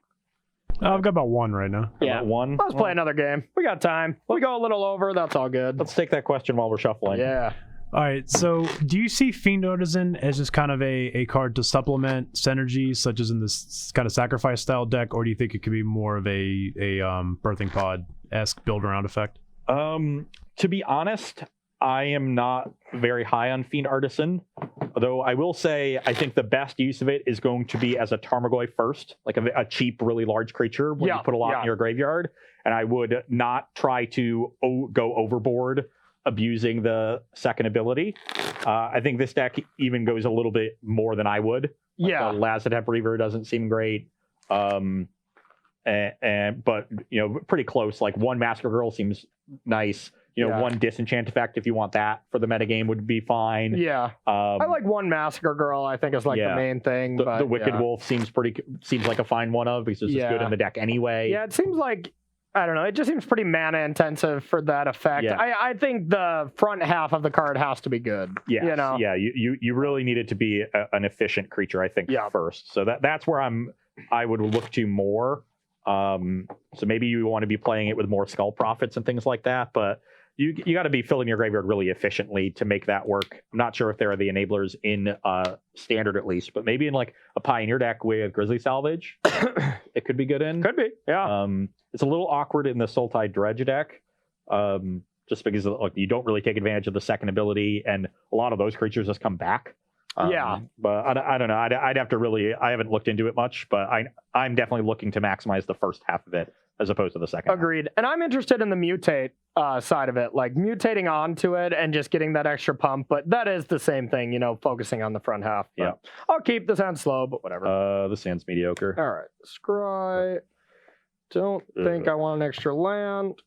I've got about 1 right now. Yeah. About 1. Let's play another game. We got time. We go a little over. That's all good. Let's take that question while we're shuffling. Yeah. All right, so do you see Fiend Artisan as just kind of a card to supplement synergies, such as in this kind of sacrifice style deck, or do you think it could be more of a Birthing Pod-esque build around effect? To be honest, I am not very high on Fiend Artisan, although I will say I think the best use of it is going to be as a Tarmogoyf first, like a cheap, really large creature where you put a lot in your graveyard, and I would not try to go overboard abusing the second ability. I think this deck even goes a little bit more than I would. Like the Lazadep Reaver doesn't seem great. But pretty close. Like one Massacre Girl seems nice. One Disenchant effect if you want that for the metagame would be fine. Yeah. I like one Massacre Girl, I think is like the main thing. The Wicked Wolf seems like a fine one of because it's just good in the deck anyway. Yeah, it seems like, I don't know, it just seems pretty mana intensive for that effect. Yeah. I think the front half of the card has to be good. Yes. Yeah, you really need it to be an efficient creature, I think, first. So that's where I would look to more. So maybe you want to be playing it with more Skull Prophets and things like that, but you got to be filling your graveyard really efficiently to make that work. I'm not sure if there are the enablers in Standard at least, but maybe in like a Pioneer deck with Grizzly Salvage, it could be good in. Could be, yeah. It's a little awkward in the Sultai Dredge deck, just because you don't really take advantage of the second ability, and a lot of those creatures just come back. But I don't know. I'd have to really. I haven't looked into it much, but I'm definitely looking to maximize the first half of it as opposed to the second. Agreed. And I'm interested in the mutate side of it, like mutating onto it and just getting that extra pump. But that is the same thing, focusing on the front half. But I'll keep the sand slow, but whatever. The sand's mediocre. All right, scry. Don't think I want an extra land.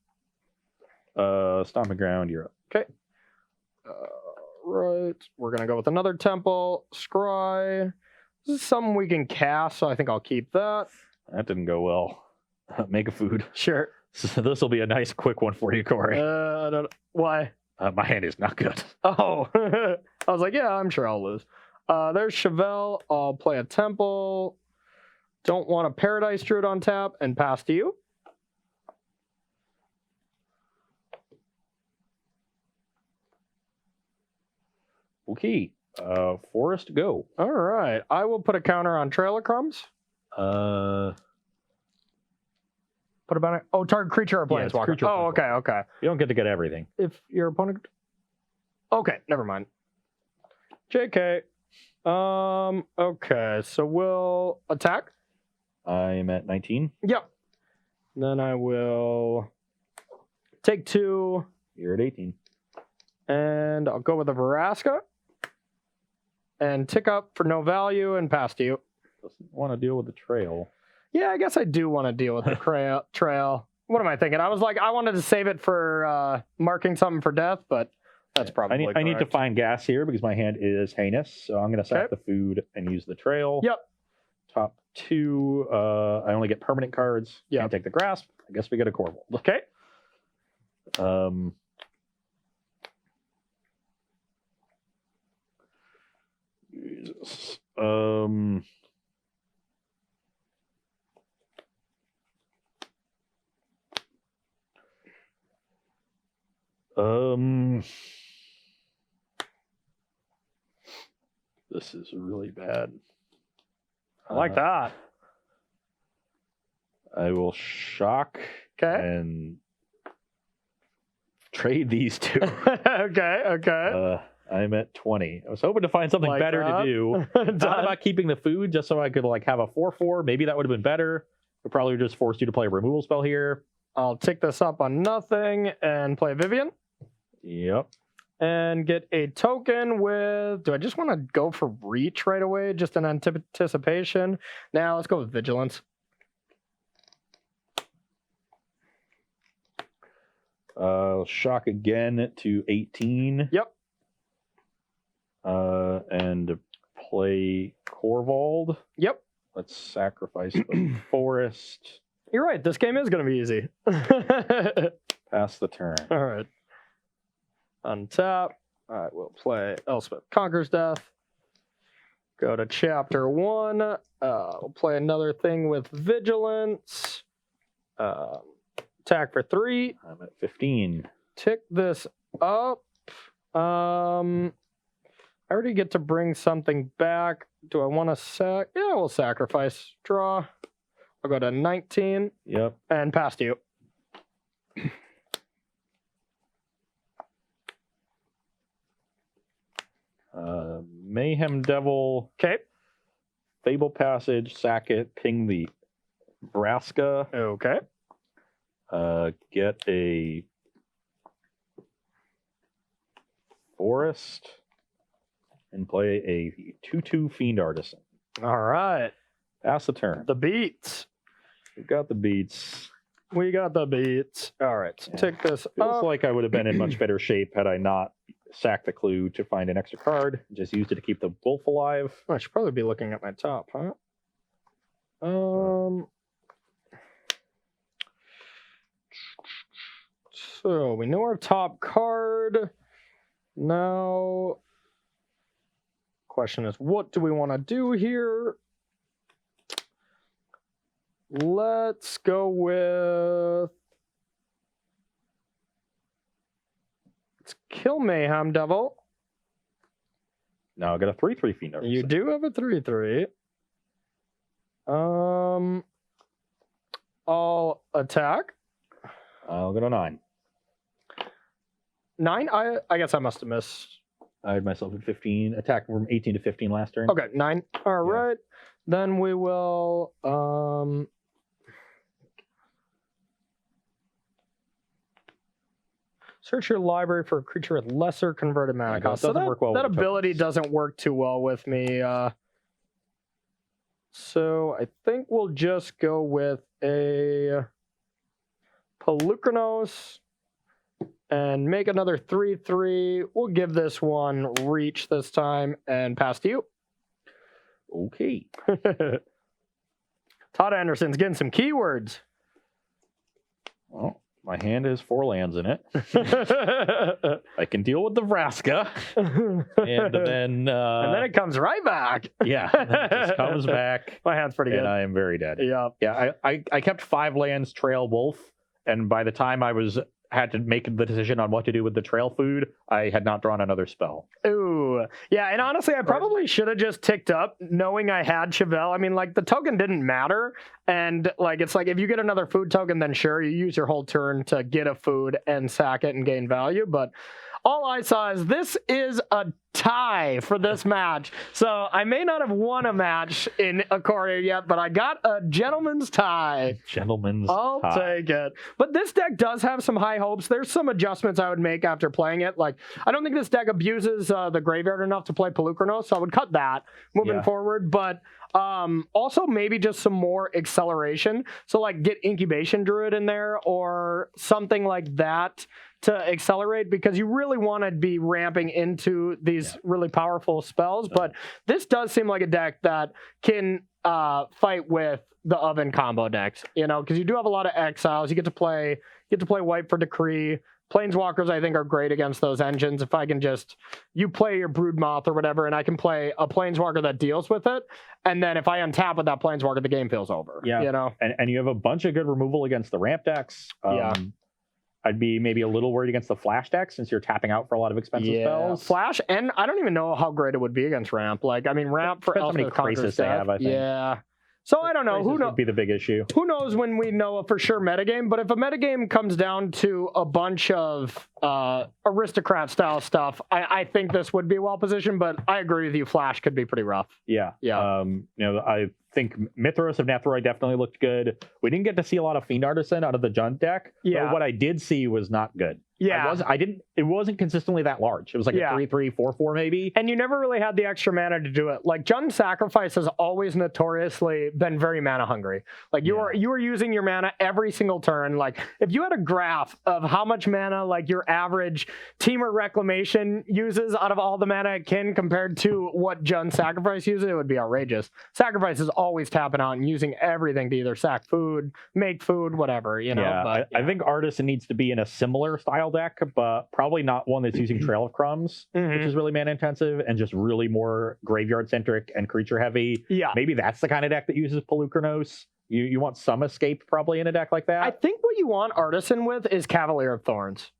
Stomping Ground, you're up. Okay. Right. We're going to go with another temple. Scry. This is something we can cast, so I think I'll keep that. That didn't go well. Make a food. Sure. So this will be a nice quick one for you, Corey. I don't. Why? My hand is not good. Oh. I was like, yeah, I'm sure I'll lose. There's Chevelle. I'll play a temple. Don't want a Paradise Druid on tap and pass to you. Okay. Forest, go. All right. I will put a counter on Trail of Crumbs. Put about target creature or planeswalker. Oh, okay. You don't get everything. If your opponent. Okay, never mind. JK. Okay, so we'll attack. I'm at 19. Yep. Then I will take 2. You're at 18. And I'll go with a Veraska. And tick up for no value and pass to you. Doesn't want to deal with the trail. Yeah, I guess I do want to deal with the trail. What am I thinking? I was like, I wanted to save it for marking something for death, but that's probably I need to find gas here because my hand is heinous. So I'm going to sack the food and use the trail. Yep. Top 2. I only get permanent cards. Yeah. Can't take the grasp. I guess we get a Corvold. Okay. Jesus. This is really bad. I like that. I will shock and trade these 2. Okay. I'm at 20. I was hoping to find something better to do. Thought about keeping the food just so I could have a 4/4. Maybe that would have been better. It probably just forced you to play a removal spell here. I'll tick this up on nothing and play Vivian. Yep. And get a token with... Do I just want to go for reach right away? Just an anticipation? Now let's go with Vigilance. Shock again to 18. Yep. And play Corvold. Yep. Let's sacrifice the forest. You're right. This game is going to be easy. Pass the turn. All right. Untap. All right. We'll play Elspeth Conquers Death. Go to chapter 1. We'll play another thing with Vigilance. Attack for 3. I'm at 15. Tick this up. I already get to bring something back. Do I want to Yeah, we'll sacrifice. Draw. I'll go to 19. Yep. And pass to you. Mayhem Devil. Okay. Fable Passage. Sack it. Ping the Vraska. Okay. Get a Forest. And play a 2/2 Fiend Artisan. All right. Pass the turn. The beats. We've got the beats. We got the beats. All right. So take this Feels up. like I would have been in much better shape had I not sacked the clue to find an extra card. Just used it to keep the wolf alive. I should probably be looking at my top, huh? So we know our top card. Now, question is, what do we want to do here? Let's go with... Let's kill Mayhem Devil. Now I got a 3/3 Fiend Artisan. You do have a 3/3. I'll attack. I'll go to 9. 9? I guess I must have missed. I had myself at 15. Attack from 18 to 15 last turn. Okay, 9. All right. Then we will search your library for a creature with lesser converted mana cost. So that ability doesn't work too well with me. So I think we'll just go with a Pelucranos and make another 3/3. We'll give this one reach this time and pass to you. Okay. Todd Anderson's getting some keywords. Well, my hand has 4 lands in it. I can deal with the Vraska. And then it comes right back. Yeah. It just comes back. My hand's pretty good. And I am very dead. Yeah. Yeah. I kept 5 lands Trail Wolf. And by the time I had to make the decision on what to do with the trail food, I had not drawn another spell. Ooh. Yeah, and honestly, I probably should have just ticked up knowing I had Chevelle. I mean, like, the token didn't matter. And, like, it's like, if you get another food token, then sure, you use your whole turn to get a food and sack it and gain value. But all I saw is this is a tie for this match. So I may not have won a match in Ikoria yet, but I got a gentleman's tie. I'll take it. But this deck does have some high hopes. There's some adjustments I would make after playing it. Like, I don't think this deck abuses the graveyard enough to play Pelucranos, so I would cut that moving forward. But also maybe just some more acceleration. So like get Incubation Druid in there or something like that to accelerate, because you really want to be ramping into these really powerful spells. But this does seem like a deck that can fight with the Oven combo decks, you know, because you do have a lot of exiles. You get to play White for Decree. Planeswalkers, I think, are great against those engines. If I can you play your Broodmoth or whatever, and I can play a Planeswalker that deals with it, and then if I untap with that Planeswalker, the game feels over. Yeah, you know, and you have a bunch of good removal against the ramp decks. I'd be maybe a little worried against the flash deck since you're tapping out for a lot of expensive spells. Flash, and I don't even know how great it would be against ramp. Like, I mean, ramp for how many crises they have, I think. Yeah. So I don't know. Who knows? Would be the big issue. Who knows when we know a for sure metagame? But if a metagame comes down to a bunch of aristocrat style stuff, I think this would be well positioned. But I agree with you. Flash could be pretty rough. Yeah. You know, I think Mithras of Netheroi definitely looked good. We didn't get to see a lot of Fiend Artisan out of the Junt deck. Yeah. But what I did see was not good. Yeah. It wasn't consistently that large. It was like a 3/3, 4/4 maybe. And you never really had the extra mana to do it. Like, Jund Sacrifice has always notoriously been very mana hungry. Like, you were using your mana every single turn. Like, if you had a graph of how much mana like your average Teamer Reclamation uses out of all the mana it can compared to what Jund Sacrifice uses, it would be outrageous. Sacrifice is always tapping out and using everything to either sack food, make food, whatever, you know. Yeah, I think Artisan needs to be in a similar style deck, but probably not one that's using Trail of Crumbs, which is really mana intensive and just really more graveyard centric and creature heavy. Yeah. Maybe that's the kind of deck that uses Pelucranos. You want some escape probably in a deck like that. I think what you want Artisan with is Cavalier of Thorns.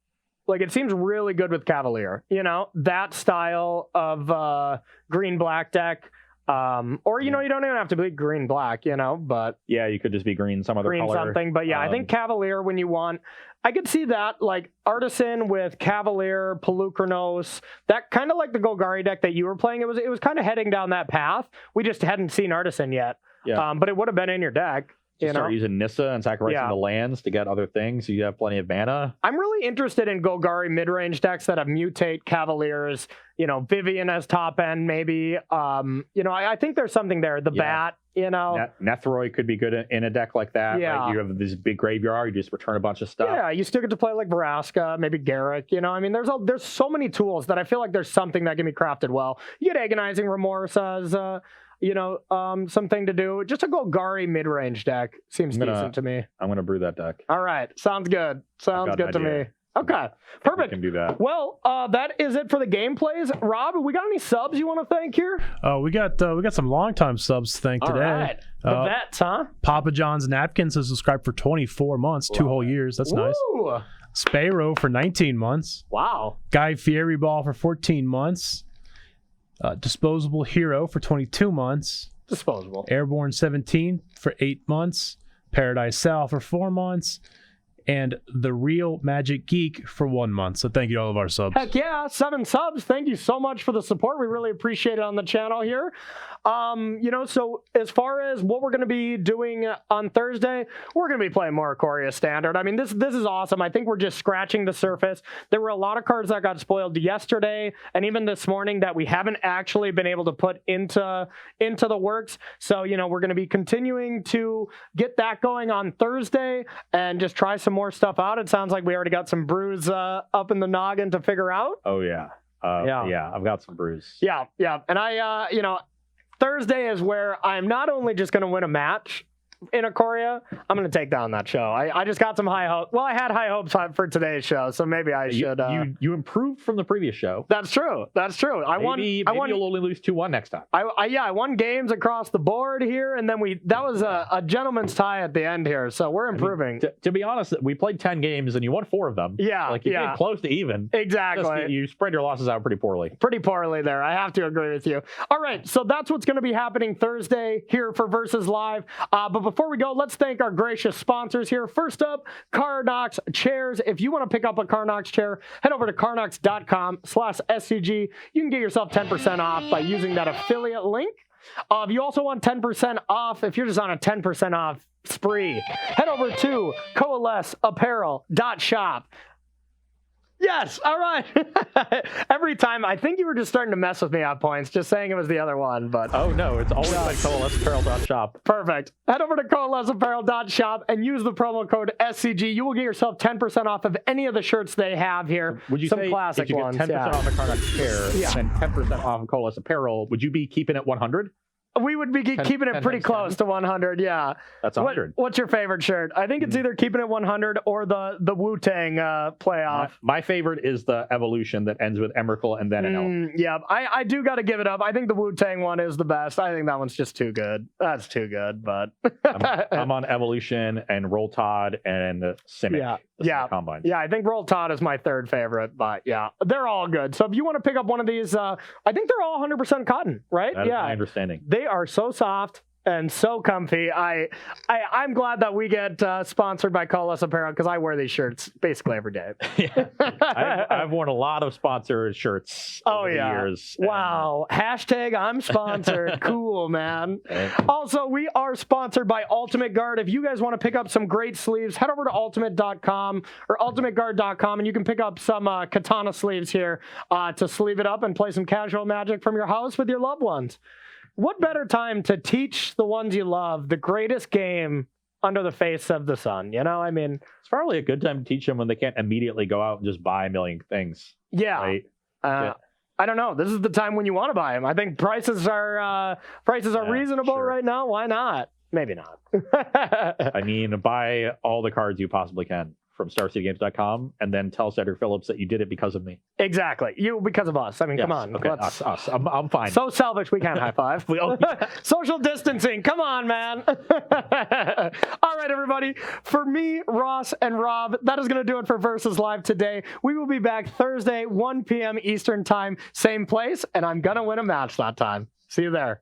Like, it seems really good with Cavalier. You know, that style of green-black deck. Or, you know, you don't even have to be green-black, you know, but... Yeah, you could just be green, some other green color. Something. But, yeah, I think Cavalier, when you want... I could see that, like, Artisan with Cavalier, Pelucranos, that kind of like the Golgari deck that you were playing. It was kind of heading down that path. We just hadn't seen Artisan yet. Yeah. But it would have been in your deck. Start using Nissa and sacrificing the lands to get other things so you have plenty of mana. I'm really interested in Golgari mid-range decks that have mutate Cavaliers, you know, Vivian as top end maybe. You know, I think there's something there. The Bat, you know. Nethroid could be good in a deck like that. Yeah. Right? You have this big graveyard, you just return a bunch of stuff. Yeah, you still get to play like Vraska, maybe Garruk, you know. I mean, there's so many tools that I feel like there's something that can be crafted well. You get Agonizing Remorse as... you know, something to do. Just a Golgari mid-range deck seems decent to me. I'm going to brew that deck. All right. Sounds good. Sounds good to me. Okay. Perfect. We can do that. Well, that is it for the gameplays. Rob, we got any subs you want to thank here? We got some longtime subs to thank today. All right. The vets, huh? Papa John's Napkins has subscribed for 24 months, 2 whole years. That's nice. Spayro for 19 months. Wow. Guy Fieri Ball for 14 months. Disposable Hero for 22 months. Disposable. Airborne 17 for 8 months. Paradise Sal for 4 months. And The Real Magic Geek for 1 month. So thank you to all of our subs. Heck yeah, 7 subs. Thank you so much for the support. We really appreciate it on the channel here. You know, so as far as what we're going to be doing on Thursday, we're going to be playing more Ikoria Standard. I mean, this is awesome. I think we're just scratching the surface. There were a lot of cards that got spoiled yesterday and even this morning that we haven't actually been able to put into the works. So, you know, we're going to be continuing to get that going on Thursday and just try some more stuff out. It sounds like we already got some brews up in the noggin to figure out. Oh, yeah. Yeah, I've got some brews. Yeah. And I, you know, Thursday is where I'm not only just going to win a match in Ikoria, I'm going to take down that show. I just got some high hopes. Well, I had high hopes for today's show, so maybe I should. You improved from the previous show. That's true. Maybe you'll only lose 2-1 next time. I won games across the board here, and then that was a gentleman's tie at the end here, so we're improving. I mean, to be honest, we played 10 games and you won 4 of them. Yeah, like you did close to even. Exactly. You spread your losses out pretty poorly. Pretty poorly there. I have to agree with you. All right, so that's what's going to be happening Thursday here for Versus Live. But before we go, let's thank our gracious sponsors here. First up, Carnox Chairs. If you want to pick up a Carnox chair, head over to carnox.com/SCG. You can get yourself 10% off by using that affiliate link. If you also want 10% off, if you're just on a 10% off spree, head over to coalesceapparel.shop. Yes, all right. Every time, I think you were just starting to mess with me at points, just saying it was the other one, but... Oh, no, it's always like coalesceapparel.shop. Perfect. Head over to coalesceapparel.shop and use the promo code SCG. You will get yourself 10% off of any of the shirts they have here. Would you say classic if you get 10% off a Carnox chair and 10% off of Coalesce Apparel, would you be keeping it 100? We would be keeping it pretty close to 100, yeah. That's 100. What's your favorite shirt? I think it's either keeping it 100 or the Wu-Tang playoff. My favorite is the Evolution that ends with Emrakul and then an elf. Yeah, I do got to give it up. I think the Wu-Tang one is the best. I think that one's just too good. That's too good, but... I'm on Evolution and Roll Tide and Simic. Yeah, Combine. Yeah, I think Roll Tide is my third favorite, but yeah, they're all good. So if you want to pick up one of these, I think they're all 100% cotton, right? That is my understanding. They are so soft and so comfy. I'm glad that we get sponsored by Coalesce Apparel because I wear these shirts basically every day. I've worn a lot of sponsored shirts over the years. Wow. Hashtag I'm sponsored. Cool, man. Also, we are sponsored by Ultimate Guard. If you guys want to pick up some great sleeves, head over to ultimate.com or ultimateguard.com and you can pick up some katana sleeves here to sleeve it up and play some casual Magic from your house with your loved ones. What better time to teach the ones you love the greatest game under the face of the sun? You know, I mean... It's probably a good time to teach them when they can't immediately go out and just buy a million things. Yeah. Right? I don't know. This is the time when you want to buy them. I think prices are reasonable right now. Why not? Maybe not. I mean, buy all the cards you possibly can. from StarCityGames.com and then tell Cedric Phillips that you did it because of me. Exactly. You because of us. I mean, Yes, come on. Okay, us. I'm fine. So selfish, we can't high five. Social distancing. Come on, man. All right, everybody. For me, Ross, and Rob, that is going to do it for Versus Live today. We will be back Thursday, 1 p.m. Eastern Time, same place, and I'm going to win a match that time. See you there.